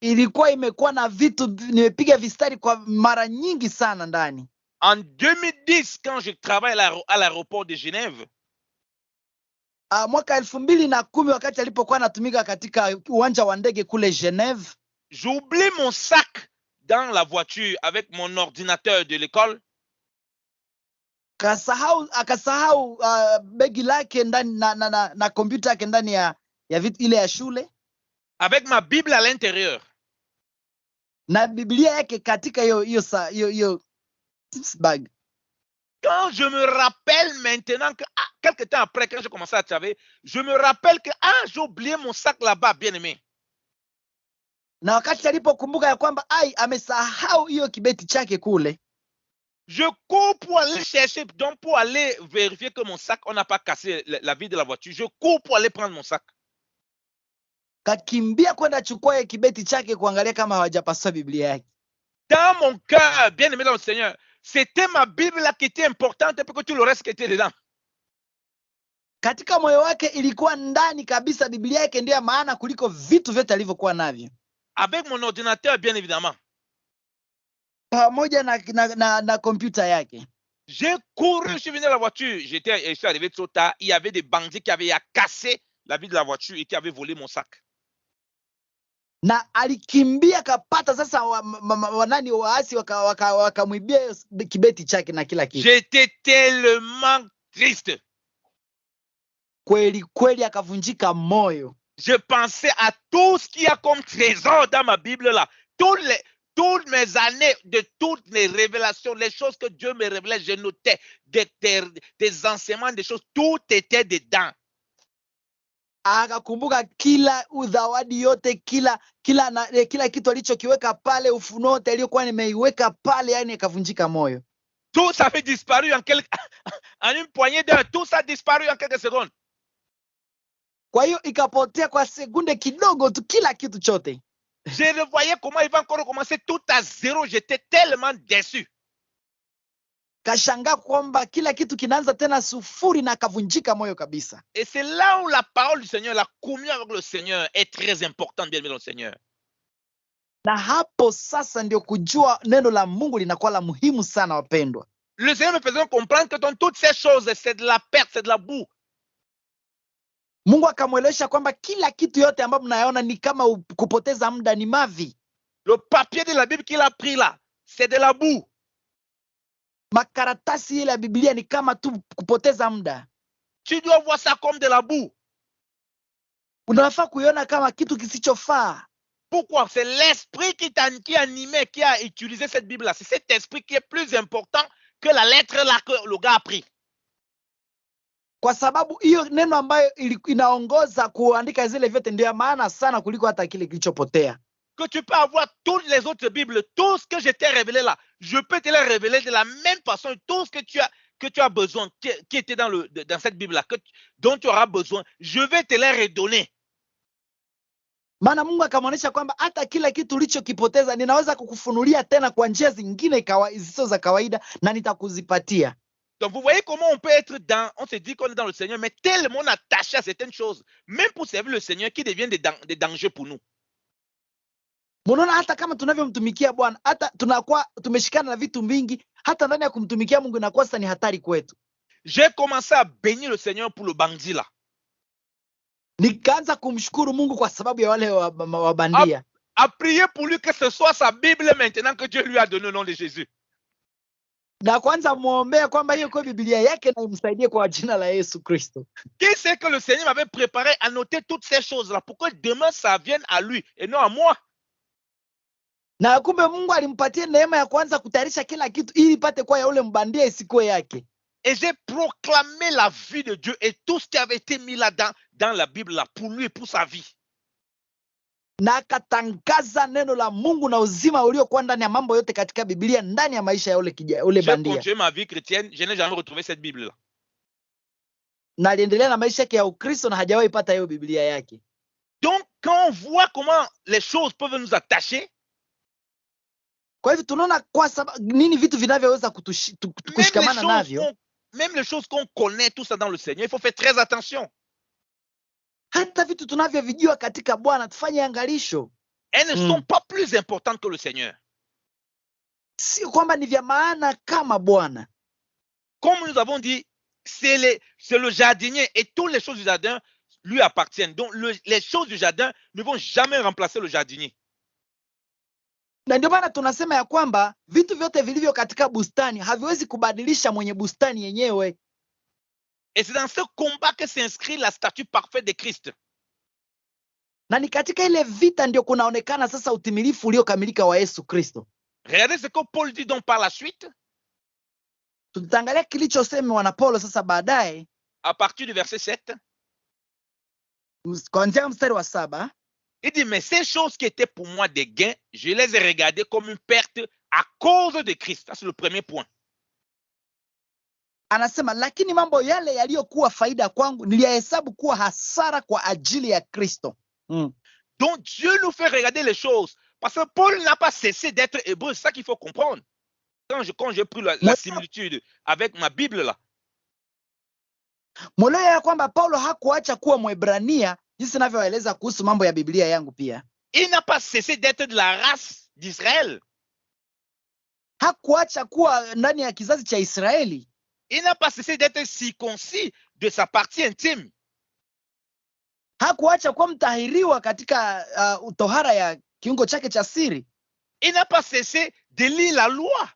Ilikuwa imekuwa na vitu, nimepiga vistari kwa mara nyingi sana ndani. En 2010, quand je travaille à l'aéroport de Genève, mwaka 2010 wakati alipokuwa natumika katika uwanja wa ndege kule Genève, j'oublie mon sac dans la voiture avec mon ordinateur de l'école. Akasahau begi lake ndani na kompyuta yake ndani ya ile ya shule, avec ma Bible à l'intérieur. Na Biblia yake katika hiyo bag. Quand je me rappelle maintenant que quelques temps après, quand j'ai commencé à travailler, je me rappelle que j'ai oublié mon sac là-bas, bien aimé. Na wakati alipokumbuka ya kwamba amesahau hiyo kibeti chake kule, je cours pour aller chercher, donc pour aller vérifier que mon sac, on n'a pas cassé la vitre de la voiture. Je cours pour aller prendre mon sac. kakimbia kwenda chukua kibeti chake kuangalia kama hawajapasua Biblia yake. Dans mon cœur, bien aimé dans le Seigneur, c'était ma Bible là qui était importante pour que tout le reste qui était dedans. Katika moyo wake ilikuwa ndani kabisa Biblia yake ndio maana kuliko vitu vyote alivyokuwa navyo. Avec mon ordinateur, bien évidemment. Pamoja na kompyuta yake. J'ai couru, je suis venu à la voiture. Je suis arrivé trop tard. Il y avait des bandits qui avaient cassé la vitre de la voiture et qui avaient volé mon sac. Na alikimbia kapata sasa wanani waasi wakamwibia kibeti chake na kila kitu. J'étais tellement triste. Kweli akavunjika moyo. Je pensais à tout ce qu'il y a comme trésor dans ma Bible là. Toutes mes années, de toutes les révélations, les choses que Dieu me révélait, je notais des enseignements, des choses, tout était dedans. Akakumbuka kila udhawadi yote, kila kitu alichokiweka pale, ufunuo wote aliyokuwa nimeiweka pale, yani akavunjika moyo. Tout ça avait disparu en une poignée d'heures. Tout ça a disparu en quelques secondes. Kwa hiyo ikapotea kwa sekunde kidogo tu kila kitu chote. Je revoyais comment il va encore recommencer tout à zéro. J'étais tellement déçu. Kashangaa kwamba kila kitu kinaanza tena sufuri na akavunjika moyo kabisa. Et c'est là où la parole du Seigneur, la communion avec le Seigneur est très importante, bien aimé dans le Seigneur. Na hapo sasa ndio kujua neno la Mungu linakuwa la muhimu sana wapendwa. Le Seigneur me faisait comprendre que dans toutes ces choses, c'est de la perte, c'est de la boue. Mungu akamwelewesha kwamba kila kitu yote ambayo mnayaona ni kama kupoteza muda, ni mavi. Le papier de la Bible qu'il a pris là, c'est de la boue. Makaratasi ile ya Biblia ni kama tu kupoteza muda. Tu dois voir ça comme de la boue. Unafaa kuiona kama kitu kisichofaa. Pourquoi? C'est l'esprit qui animait, qui a utilisé cette Bible-là. C'est cet esprit qui est plus important que la lettre là que le gars a pris. Kwa sababu hiyo neno ambayo inaongoza kuandika zile vyote ndio ya maana sana kuliko hata kile kilichopotea. Que tu peux avoir toutes les autres Bibles, tout ce que je t'ai révélé là, je peux te les révéler de la même façon, tout ce que tu as besoin, qui était dans cette Bible-là, dont tu auras besoin, je vais te les redonner. Maana Mungu akamwonyesha kwamba hata kila kitu ulichokipoteza ninaweza kukufunulia tena kwa njia zingine zisizo za kawaida na nitakuzipatia. Donc vous voyez comment on peut être on se dit qu'on est dans le Seigneur, mais tellement attaché à certaines choses, même pour servir le Seigneur, qui deviennent des dangers pour nous. Munaona hata kama tunavyomtumikia Bwana, hata tunakuwa tumeshikana na vitu vingi, hata ndani ya kumtumikia Mungu inakuwa sasa ni hatari kwetu. J'ai commencé à bénir le Seigneur pour le bandit là. Nikaanza kumshukuru Mungu kwa sababu ya wale wabandia. À prier pour lui que ce soit sa Bible maintenant que Dieu lui a donné le nom de Jésus. Na kwanza muombea kwamba hiyo kwa Biblia yake na imsaidie kwa jina la Yesu Kristo. Qui sait que le Seigneur m'avait préparé à noter toutes ces choses là pour que demain ça vienne à lui et non à moi. Na kumbe Mungu alimpatia neema ya kwanza kutayarisha kila kitu ili ipate kwa ya ule mbandia isikuwe yake. Et j'ai proclamé la vie de Dieu et tout ce qui avait été mis là-dedans dans la Bible là pour lui et pour sa vie. Na akatangaza neno la Mungu na uzima uliokuwa ndani ya mambo yote katika Biblia ndani ya maisha ya ule bandia. J'ai continué ma vie chrétienne, je n'ai jamais retrouvé cette Bible là. Na aliendelea na maisha yake ya Ukristo na hajawahi pata hiyo Biblia yake. Donc quand on voit comment les choses peuvent nous attacher, kwa hivyo tunaona kwa sababu nini vitu vinavyoweza kushikamana navyo. Même les choses qu'on connaît tout ça dans le Seigneur, il faut faire très attention. Hata vitu tunavyovijua katika Bwana tufanye angalisho. Elles ne sont pas plus importantes que le Seigneur. Si kwamba ni vya maana kama Bwana. Comme nous avons dit, c'est le jardinier et toutes les choses du jardin lui appartiennent. Donc les choses du jardin ne vont jamais remplacer le jardinier. Na ndio maana tunasema ya kwamba vitu vyote vilivyo katika bustani haviwezi kubadilisha mwenye bustani yenyewe. Et c'est dans ce combat que s'inscrit la statue parfaite de Christ. Na ni katika ile vita ndio kunaonekana sasa utimilifu uliokamilika wa Yesu Kristo. Regardez ce que Paul dit donc par la suite. Tutaangalia kilichosemwa na Paulo sasa baadaye. À partir du verset 7. Kuanzia mstari wa 7. Il dit, mais ces choses qui étaient pour moi des gains, je les ai regardées comme une perte à cause de Christ. Ça, c'est le premier point. Anasema lakini mambo yale yaliyokuwa faida kwangu niliyahesabu kuwa hasara kwa ajili ya Kristo. Donc Dieu nous fait regarder les choses. Parce que Paul n'a pas cessé d'être hébreu. C'est ça qu'il faut comprendre. Quand j'ai pris la similitude avec ma Bible là. Mwelewe ya kwamba Paulo hakuacha kuwa Mwebrania jinsi ninavyoeleza kuhusu mambo ya Biblia yangu pia. Il n'a pas cessé d'être de la race d'Israël. Hakuacha kuwa ndani ya kizazi cha Israeli. Il n'a pas cessé d'être circoncis de sa partie intime. Hakuacha kuwa mtahiriwa katika tohara ya kiungo chake cha siri. Il n'a pas cessé de lire la loi.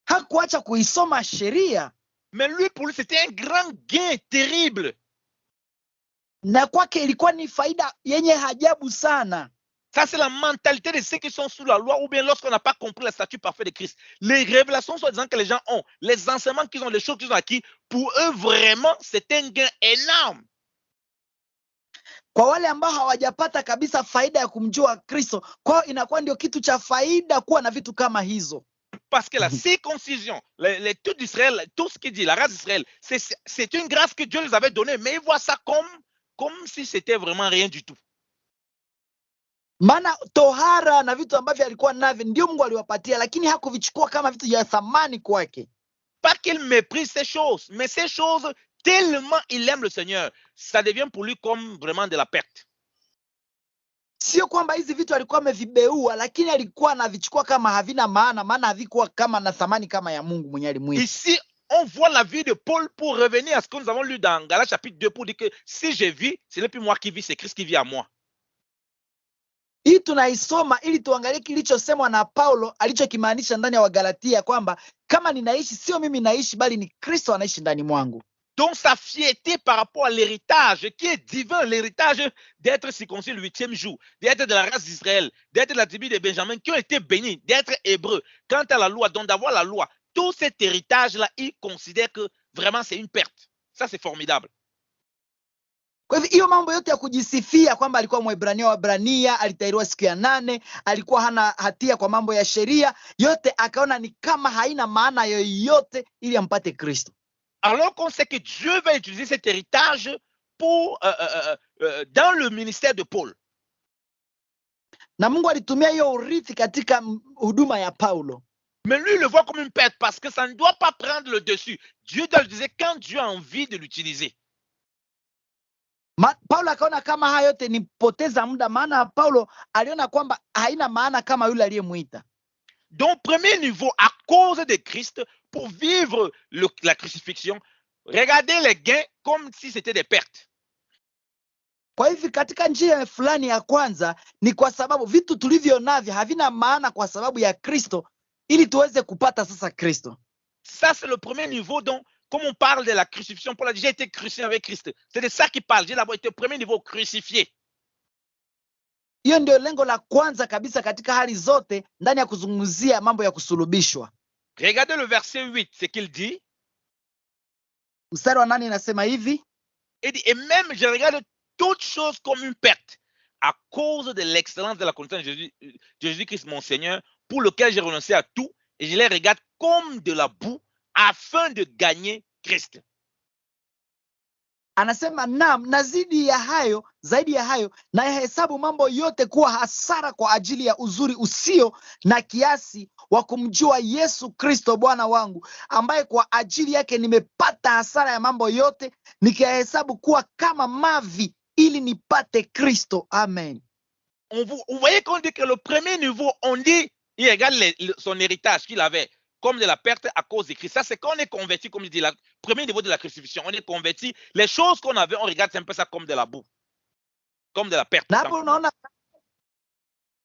Hakuacha kuisoma sheria. Mais lui, pour lui, c'était un grand gain terrible. Na kwake ilikuwa ni faida yenye ajabu sana. Ça, c'est la mentalité de ceux qui sont sous la loi ou bien lorsqu'on n'a pas compris le statut parfait de Christ. Les révélations soi-disant que les gens ont, les enseignements qu'ils ont, les choses qu'ils ont acquis, pour eux, vraiment, c'est un gain énorme. Kwa wale ambao hawajapata kabisa faida ya kumjua Kristo, kwao inakuwa ndio kitu cha faida kuwa na vitu kama hizo. Parce que la circoncision, les tout d'Israël, tout ce qui dit, la race d'Israël, c'est une grâce que Dieu les avait donnée, mais ils voient ça comme si c'était vraiment rien du tout. Maana tohara na vitu ambavyo alikuwa navyo ndio Mungu aliwapatia, lakini hakuvichukua kama vitu vya thamani kwake. Pas qu'il méprise ces choses, mais ces choses, tellement il aime le Seigneur, ça devient pour lui comme vraiment de la perte. Sio kwamba hizi vitu alikuwa amevibeua, lakini alikuwa anavichukua kama havina maana, maana havikuwa kama na thamani kama ya Mungu mwenye alimwita. Ici, on voit la vie de Paul pour revenir à ce que nous avons lu dans Galates chapitre 2 pour dire que si je vis, ce n'est plus moi qui vis, c'est Christ qui vit à moi. Hii tunaisoma ili tuangalie kilichosemwa na Paulo alichokimaanisha ndani ya Wagalatia kwamba kama ninaishi sio mimi naishi bali ni Kristo anaishi ndani mwangu. Donc sa fierté par rapport à l'héritage qui est divin, l'héritage d'être circoncis le 8e jour, d'être de la race d'Israël, d'être de la tribu de Benjamin, qui ont été bénis, d'être hébreux. Quant à la loi, donc d'avoir la loi, tout cet héritage-là, il considère que vraiment c'est une perte. Ça, c'est formidable. Kwa hivyo hiyo mambo yote ya kujisifia kwamba alikuwa Mwebrania wa Brania, alitahiriwa siku ya 8, alikuwa hana hatia kwa mambo ya sheria, yote akaona ni kama haina maana yoyote ili ampate Kristo. Alors qu'on sait que Dieu va utiliser cet héritage pour, dans le ministère de Paul. Na Mungu alitumia hiyo urithi katika huduma ya Paulo. Mais lui, il le voit comme une perte parce que ça ne doit pas prendre le dessus. Dieu doit l'utiliser quand Dieu a envie de l'utiliser. Paulo akaona kama haya yote ni poteza muda, maana Paulo aliona kwamba haina maana kama yule aliyemuita. Donc, premier niveau, à cause de Christ, pour vivre la crucifixion, regardez les gains comme si c'était des pertes. Kwa hivyo katika njia fulani ya kwanza ni kwa sababu vitu tulivyo navyo havina maana kwa sababu ya Kristo ili tuweze kupata sasa Kristo. Ça, c'est le premier niveau. Donc, comme on parle de la crucifixion, Paul a déjà été crucifié avec Christ. C'est de ça qu'il parle. J'ai d'abord été au premier niveau, crucifié. Hiyo ndio lengo la kwanza kabisa katika hali zote ndani ya kuzungumzia mambo ya kusulubishwa. Regardez le verset 8, ce qu'il dit. Mstari wa 8 inasema hivi. Il dit, et même je regarde toutes choses comme une perte à cause de l'excellence de la connaissance de Jésus-Christ mon Seigneur, pour lequel j'ai renoncé à tout, et je les regarde comme de la boue afin de gagner Christ. Anasema naam, na zaidi ya hayo na hesabu mambo yote kuwa hasara kwa ajili ya uzuri usio na kiasi wa kumjua Yesu Kristo Bwana wangu, ambaye kwa ajili yake nimepata hasara ya mambo yote, nikihesabu kuwa kama mavi ili nipate Kristo. Amen. Vous voyez qu'on dit que le premier niveau, on dit, il regarde son héritage qu'il avait comme de la perte à cause de Christ. Ça, c'est quand on est converti, comme je dis, le premier niveau de la crucifixion. On est converti. Les choses qu'on avait, on regarde un peu ça comme de la boue, comme de la perte. Na hapo unaona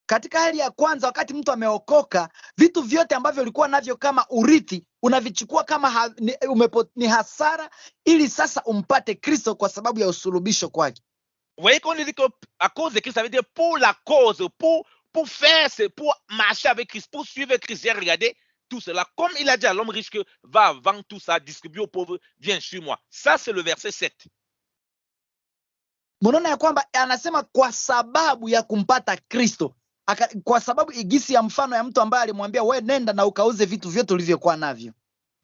katika hali ya kwanza, wakati mtu ameokoka, vitu vyote ambavyo ulikuwa navyo kama urithi unavichukua kama ni hasara, ili sasa umpate Kristo kwa sababu ya usulubisho kwake. Vous voyez qu'on dit qu'à cause de Christ, ça veut dire pour la cause, pour faire, pour marcher avec Christ, pour suivre Christ. Regardez tout cela. Comme il a dit à l'homme riche que va vendre tout ça, distribue aux pauvres, viens sur moi. Ça, c'est le verset 7. Mnaona ya kwamba anasema kwa sababu ya kumpata Kristo. Kwa sababu igisi ya mfano ya mtu ambaye alimwambia we nenda na ukauze vitu vyote ulivyokuwa navyo.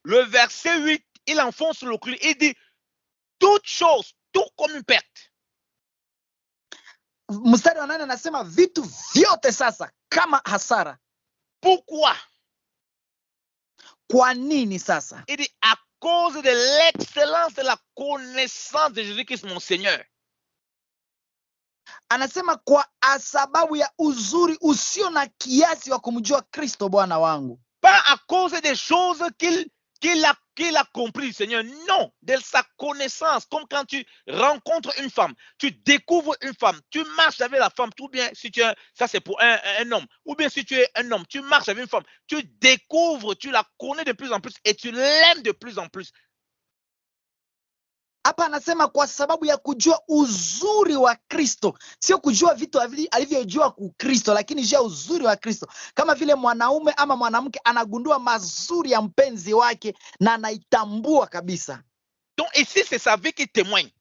Le verset 8, il enfonce le clou. Il dit toute chose, tout comme une perte. Mstari wa 8 anasema vitu vyote sasa kama hasara. Pourquoi? Kwa nini sasa? Il dit à cause de l'excellence de la connaissance de Jésus-Christ mon Seigneur. Anasema kwa sababu ya uzuri usio na kiasi wa kumjua Kristo Bwana wangu. Pas à cause des choses qu'il a compris, Seigneur. Non, de sa connaissance. Comme quand tu rencontres une femme, tu découvres une femme, tu marches avec la femme, tout bien, si tu es, ça c'est pour un homme. Ou bien si tu es un homme, tu marches avec une femme, tu découvres, tu la connais de plus en plus et tu l'aimes de plus en plus. Hapa anasema kwa sababu ya kujua uzuri wa Kristo, sio kujua vitu alivyojua ku Kristo, lakini jua uzuri wa Kristo. Kama vile mwanaume ama mwanamke anagundua mazuri ya mpenzi wake na anaitambua kabisa. Donc ici c'est sa vie qui témoigne.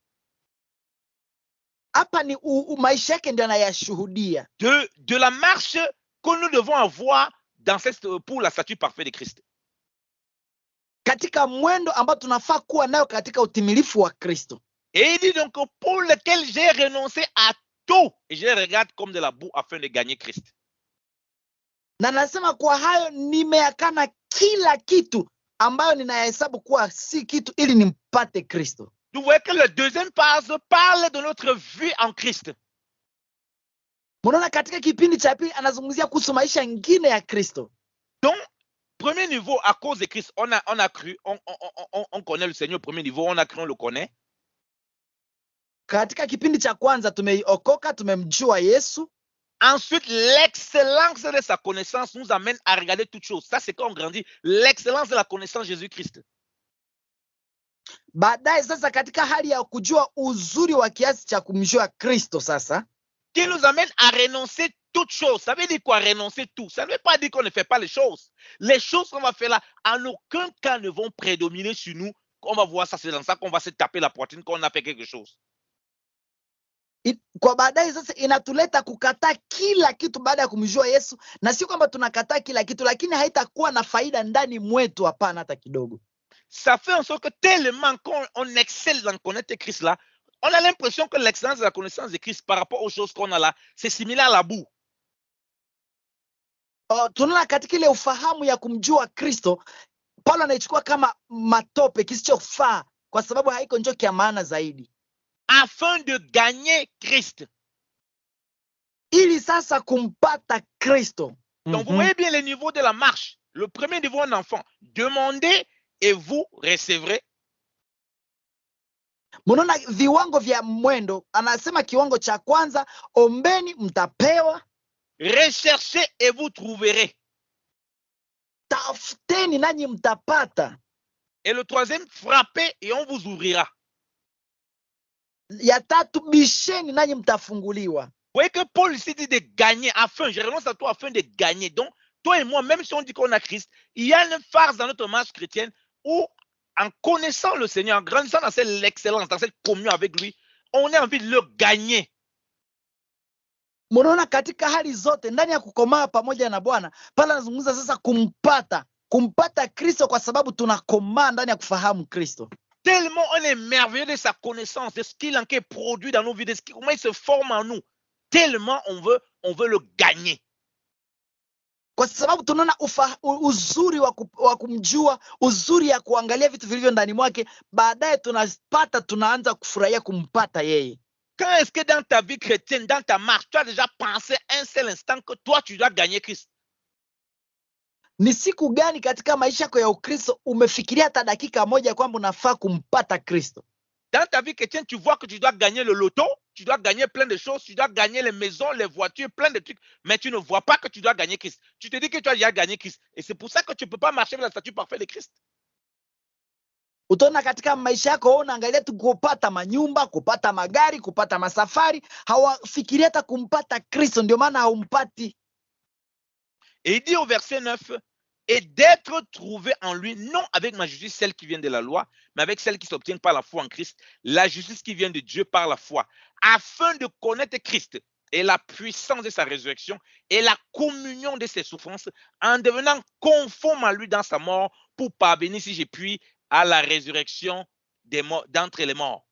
Hapa ni maisha yake ndio anayashuhudia. De la marche que nous devons avoir dans pour la statue parfaite de Christ. Katika mwendo ambao tunafaa kuwa nayo katika utimilifu wa Kristo. Et il dit donc pour lequel j'ai renoncé à tout et je regarde comme de la boue afin de gagner Christ. Na nasema kwa hayo nimeakana kila kitu ambayo ninahesabu kuwa si kitu ili nimpate Kristo. Vous voyez que le deuxième phase parle de notre vie en Christ. Mnaona katika kipindi cha pili anazungumzia kuhusu maisha ngine ya Kristo. Donc premier niveau, à cause de Christ, on a cru, on connaît le Seigneur au premier niveau, on a cru, on le connaît. Katika kipindi cha kwanza tumeokoka, tumemjua Yesu. Ensuite, l'excellence de sa connaissance nous amène à regarder toutes choses. Ça, c'est quand on grandit. L'excellence de la connaissance de Jésus-Christ. Baadaye sasa katika hali ya kujua uzuri wa kiasi cha kumjua Kristo sasa, qui nous amène à renoncer toutes choses. Ça veut dire quoi, renoncer tout? Ça ne veut pas dire qu'on ne fait pas les choses. Les choses qu'on va faire là, en aucun cas ne vont prédominer sur nous. On va voir ça, c'est dans ça qu'on va se taper la poitrine qu'on a fait quelque chose. Kwa baadaye sasa inatuleta kukataa kila kitu baada ya kumjua Yesu, na sio kwamba tunakataa kila kitu lakini haitakuwa na faida ndani mwetu, hapana hata kidogo. Ça fait en sorte que tellement qu'on excelle dans connaître Christ là, on a l'impression que l'excellence de la connaissance de Christ par rapport aux choses qu'on a là, c'est similaire à la boue. Tunaona katika ile ufahamu ya kumjua Kristo, Paulo anaichukua kama matope kisichofaa kwa sababu haiko njoo kia maana zaidi. Afin de gagner Christ. Ili sasa kumpata Kristo. Donc vous voyez bien les niveaux de la marche. Le premier niveau, un enfant. Demandez et vous recevrez. Mnaona viwango vya mwendo, anasema kiwango cha kwanza, ombeni mtapewa. Recherchez et vous trouverez. Tafuteni nanyi mtapata. Et le troisième, frappez et on vous ouvrira. Ya tatu, bisheni nanyi mtafunguliwa. Vous voyez que Paul ici dit de gagner, afin, je renonce à toi afin de gagner. Donc, toi et moi, même si on dit qu'on a Christ, il y a une phase dans notre marche chrétienne où, en connaissant le Seigneur, en grandissant dans cette excellence, dans cette communion avec lui, on a envie de le gagner. Mnaona katika hali zote ndani ya kukomaa pamoja na Bwana, pale anazungumza sasa kumpata Kristo kwa sababu tunakomaa ndani ya kufahamu Kristo. Tellement on est merveilleux de sa connaissance, de ce qu'il en est produit dans nos vies, de comment il se forme en nous. Tellement on veut le gagner. Kwa sababu tunaona uzuri wa kumjua, uzuri ya kuangalia vitu vilivyo ndani mwake, baadaye tunaanza kufurahia kumpata yeye. Quand est-ce que dans ta vie chrétienne, dans ta marche, tu as déjà pensé un seul instant que toi tu dois gagner Christ? Ni siku gani katika maisha yako ya Ukristo umefikiria hata dakika moja kwamba unafaa kumpata Kristo? Dans ta vie chrétienne, tu vois que tu dois gagner le loto, tu dois gagner plein de choses, tu dois gagner les maisons, les voitures, plein de trucs, mais tu ne vois pas que tu dois gagner Christ. Tu te dis que tu as déjà gagné Christ. Et c'est pour ça que tu ne peux pas marcher avec la statue parfaite de Christ. Utaona katika maisha yako unaangalia tu kupata manyumba, kupata magari, kupata masafari, hawafikiria hata kumpata Kristo, ndio maana haumpati. Et il dit au verset 9, et d'être trouvé en lui, non avec ma justice, celle qui vient de la loi, mais avec celle qui s'obtient par la foi en Christ, la justice qui vient de Dieu par la foi, afin de connaître Christ et la puissance de sa résurrection et la communion de ses souffrances, en devenant conforme à lui dans sa mort, pour parvenir, si j'ai pu, à la résurrection d'entre les morts.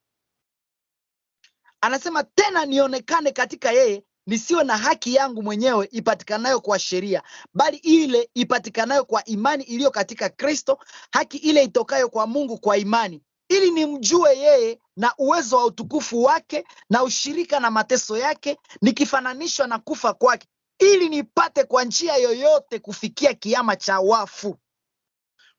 Anasema tena nionekane katika yeye, nisiwe na haki yangu mwenyewe ipatikanayo kwa sheria, bali ile ipatikanayo kwa imani iliyo katika Kristo, haki ile itokayo kwa Mungu kwa imani, ili nimjue yeye na uwezo wa utukufu wake na ushirika na mateso yake, nikifananishwa na kufa kwake, ili nipate kwa njia yoyote kufikia kiama cha wafu.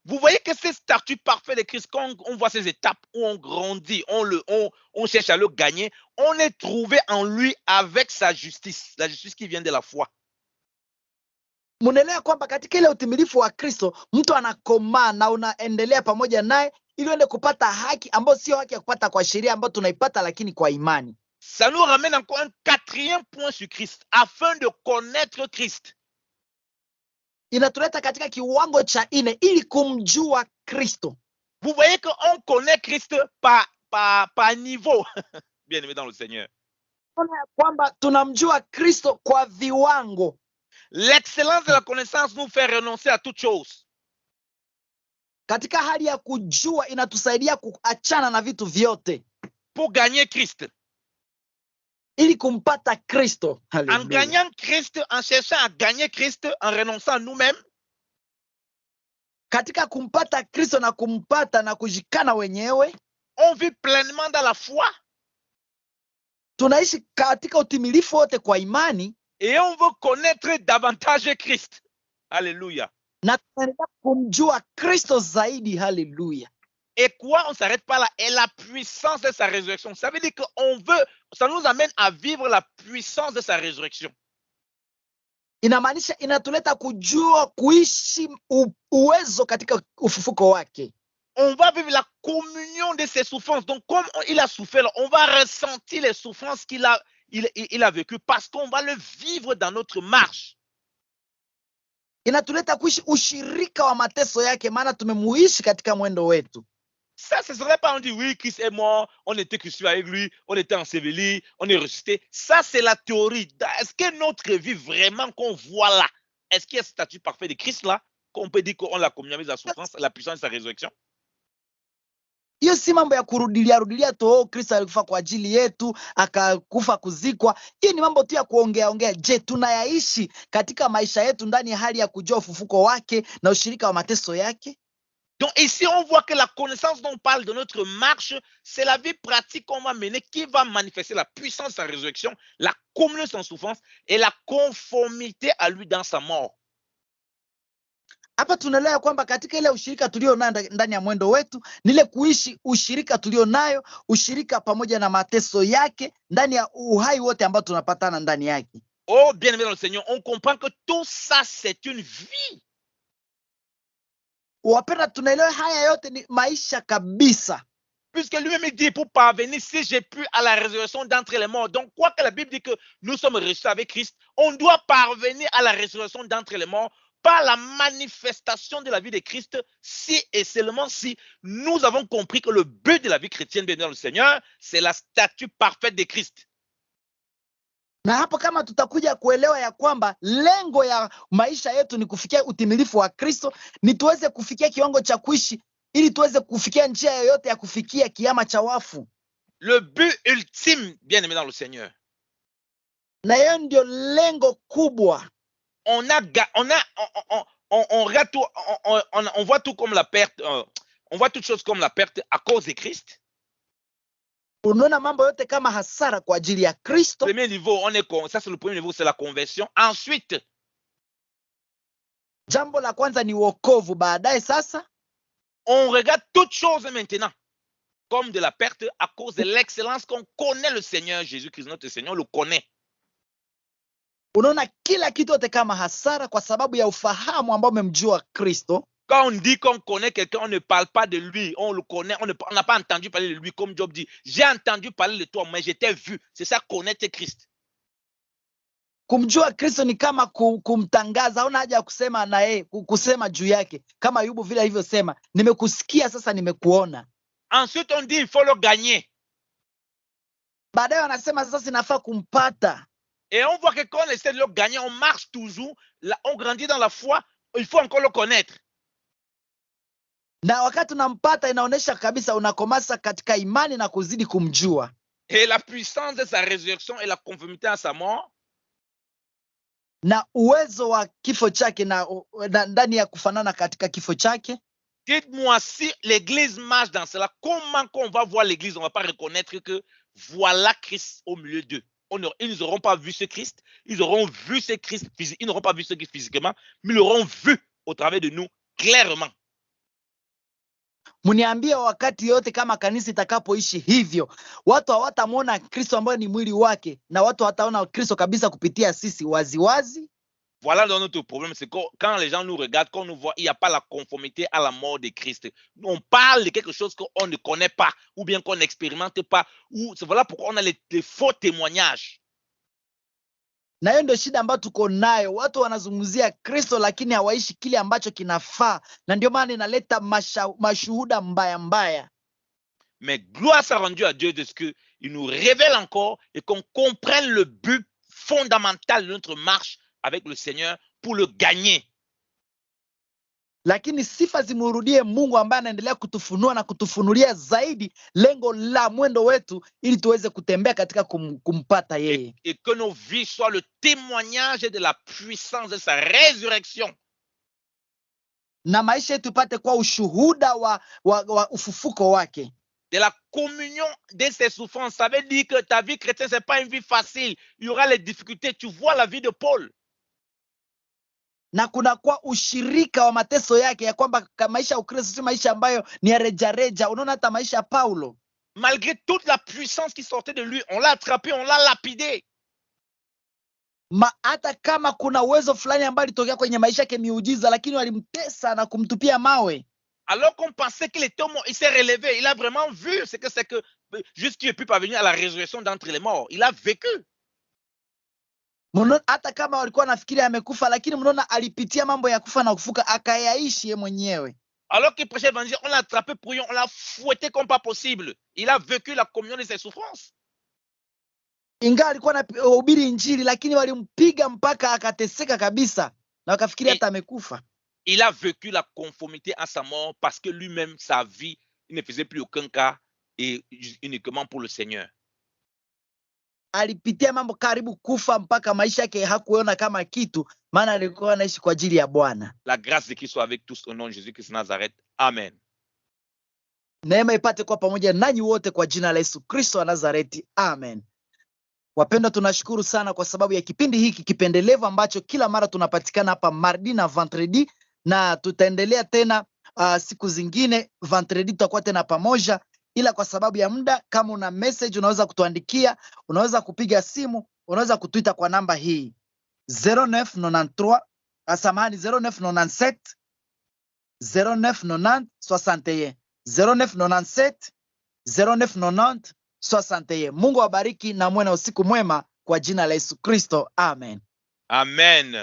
Vous voyez que ce statut parfait de Christ, quand on voit ces étapes où on grandit, on cherche à le gagner, on est trouvé en lui avec sa justice, la justice qui vient de la foi. Munaelewa kwamba katika ile utimilifu wa Kristo mtu anakomaa na unaendelea pamoja naye ili uende kupata haki ambayo sio haki ya kupata kwa sheria ambayo tunaipata lakini kwa imani. Ça nous ramène encore un quatrième point sur Christ, afin de connaître Christ. Inatuleta katika kiwango cha nne ili kumjua Kristo. Vous voyez qu'on connaît Christ par niveau, bien aimé dans le Seigneur. Kwamba tunamjua Kristo kwa viwango. L'excellence de la connaissance nous fait renoncer à toute chose. Katika hali ya kujua inatusaidia kuachana na vitu vyote. Pour gagner Christ. Ili kumpata Kristo. En gagnant Christ, en cherchant à gagner Christ, en renonçant à nous-mêmes. Katika kumpata Kristo na kumpata na kujikana wenyewe, on vit pleinement dans la foi. Tunaishi katika utimilifu wote kwa imani. Et on veut connaître davantage Christ. Alléluia. Na tunataka kumjua Kristo zaidi. Haleluya. Et quoi, on s'arrête pas là. Et la puissance de sa résurrection. Ça veut dire qu'on veut, ça nous amène à vivre la puissance de sa résurrection. Inamaanisha inatuleta kujua kuishi uwezo katika ufufuko wake. On va vivre la communion de ses souffrances. Donc comme il a souffert, on va ressentir les souffrances qu'il a vécues parce qu'on va le vivre dans notre marche. Inatuleta kuishi ushirika wa mateso yake, maana tumemuishi katika mwendo wetu. Ça, ce serait pas on dit oui, Christ est mort, on était crucifié avec lui, on était enseveli, on est ressuscité. Ça, c'est la théorie. Est-ce que notre vie vraiment qu'on voit là, est-ce qu'il y a ce statut parfait de Christ là, qu'on peut dire qu'on l'a communié avec la souffrance, la puissance de sa résurrection? Hiyo si mambo ya rudilia tu, Kristo alikufa kwa ajili yetu, akakufa kuzikwa. Hiyo ni mambo tu ya kuongea. Je, tunayaishi katika maisha yetu ndani ya hali ya kujua ufufuko wake na ushirika wa mateso yake? Donc ici, on voit que la connaissance dont on parle de notre marche, c'est la vie pratique qu'on va mener qui va manifester la puissance de sa résurrection, la communion de son souffrance et la conformité à lui dans sa mort. Hapa tunaelewa kwamba katika ile ushirika tulio nayo ndani ya mwendo wetu, nile kuishi ushirika tulio nayo, ushirika pamoja na mateso yake ndani ya uhai wote ambao tunapatana ndani yake. Oh, bien-aimé dans le Seigneur, on comprend que tout ça, c'est une vie. Wapenda, tunaelewa haya yote ni maisha kabisa. Puisque lui-même dit pour parvenir, si j'ai pu à la résurrection d'entre les morts. Donc, quoi que la Bible dit que nous sommes ressuscités avec Christ, on doit parvenir à la résurrection d'entre les morts par la manifestation de la vie de Christ, si et seulement si nous avons compris que le but de la vie chrétienne, bien dans le Seigneur, c'est la statue parfaite de Christ. Na hapo kama tutakuja kuelewa ya kwamba lengo ya maisha yetu ni kufikia utimilifu wa Kristo, ni tuweze kufikia kiwango cha kuishi ili tuweze kufikia njia yoyote ya kufikia kiama cha wafu. Le but ultime, bien aimé dans le Seigneur. Na hiyo ndio lengo kubwa. On voit tout comme la perte, on voit toute chose comme la perte à cause de Christ. Unaona mambo yote kama hasara kwa ajili ya Kristo. Premier niveau, ça c'est le premier niveau, c'est la conversion. Ensuite, jambo la kwanza ni wokovu. Baadaye sasa, on regarde toute chose maintenant comme de la perte à cause de l'excellence qu'on connaît le Seigneur Jésus-Christ, notre Seigneur, le connaît. Unaona kila kitu yote kama hasara kwa sababu ya ufahamu ambao umemjua Kristo. Quand on dit qu'on connaît quelqu'un, on ne parle pas de lui, on le connaît, on n'a pas entendu parler de lui, comme Job dit. J'ai entendu parler de toi, mais je t'ai vu. C'est ça, connaître Christ. Kumjua Kristo ni kama kumtangaza, hauna haja ya kusema na yeye, kusema juu yake, kama Ayubu vile alivyosema, nimekusikia sasa nimekuona. Ensuite on dit il faut le gagner. Baadaye wanasema sasa sinafaa kumpata. Et on voit que quand on essaie de le gagner, on marche toujours, on grandit dans la foi, il faut encore le connaître. Na wakati unampata inaonesha kabisa unakomasa katika imani na kuzidi kumjua. Et la puissance de sa résurrection et la conformité à sa mort. Na uwezo wa kifo chake na ndani ya kufanana katika kifo chake. Dites-moi si l'église marche dans cela, comment on va voir l'église, on va pas reconnaître que voilà Christ au milieu d'eux. Ils n'auront pas vu ce Christ, ils auront vu ce Christ physiquement, ils n'auront pas vu ce Christ physiquement, mais ils l'auront vu au travers de nous clairement. Muniambie wakati yote kama kanisa itakapoishi hivyo, watu hawatamwona Kristo ambaye ni mwili wake, na watu hawataona Kristo kabisa kupitia sisi waziwazi. Voilà notre problème, c'est que quand les gens nous regardent, quand on nous voit, il n'y a pas la conformité à la mort de Christ. On parle de quelque chose qu'on ne connaît pas, ou bien qu'on n'expérimente pas. Voilà pourquoi on a les faux témoignages. Na hiyo ndio shida ambayo tuko nayo. Watu wanazungumzia Kristo lakini hawaishi kile ambacho kinafaa, na ndio maana inaleta mashuhuda mbaya mbaya. Mais gloire soit rendue à Dieu de ce que il nous révèle encore et qu'on comprenne le but fondamental de notre marche avec le Seigneur pour le gagner. Lakini sifa zimurudie Mungu ambaye anaendelea kutufunua na kutufunulia zaidi lengo la mwendo wetu ili tuweze kutembea katika kumpata yeye. Et que nos vies soient le témoignage de la puissance de sa résurrection. Na maisha yetu pate kwa ushuhuda wa ufufuko wake. De la communion de ses souffrances. Ça veut dire que ta vie chrétienne, ce n'est pas une vie facile. Il y aura les difficultés. Tu vois la vie de Paul. Na kuna kwa ushirika wa mateso yake, ya kwamba maisha ya Ukristo si maisha ambayo ni ya reja. Unaona hata maisha ya Paulo. Malgré toute la puissance qui sortait de lui, on l'a attrapé, on l'a lapidé. Hata kama kuna uwezo fulani ambao litokea kwenye maisha yake miujiza, lakini walimtesa na kumtupia mawe. Alors qu'on pensait qu'il était mort, il s'est relevé. Il a vraiment vu ce que c'est que juste qu'il ait pu parvenir à la résurrection d'entre les morts. Il a vécu. Hata kama walikuwa nafikiri amekufa, lakini mnaona alipitia mambo ya kufa na kufuka, akayaishi yeye mwenyewe. Alors qu'il prêchait l'évangile, on l'a attrapé pour rien, on l'a fouetté comme pas possible. Il a vécu la communion de ses souffrances. Ingawa alikuwa anahubiri injili, lakini walimpiga mpaka akateseka kabisa na wakafikiri hata amekufa. Il a vécu la conformité à sa mort parce que lui-même, sa vie, il ne faisait plus aucun cas et uniquement pour le Seigneur. Alipitia mambo karibu kufa mpaka maisha yake hakuona kama kitu, maana alikuwa anaishi kwa ajili ya Bwana. La grâce de Christ soit avec tous au nom de Jésus-Christ de Nazareth. Amen. Neema ipate kwa pamoja nanyi wote kwa jina la Yesu Kristo wa Nazareti. Amen. Wapendwa, tunashukuru sana kwa sababu ya kipindi hiki kipendelevu ambacho kila mara tunapatikana hapa mardi na vendredi, na tutaendelea tena siku zingine. Vendredi tutakuwa tena pamoja, ila kwa sababu ya muda, kama una message unaweza kutuandikia, unaweza kupiga simu, unaweza kutuita kwa namba hii 0993 0997 0990 61 0997 0990 61. Mungu awabariki na muwe na usiku mwema kwa jina la Yesu Kristo. Amen. Amen.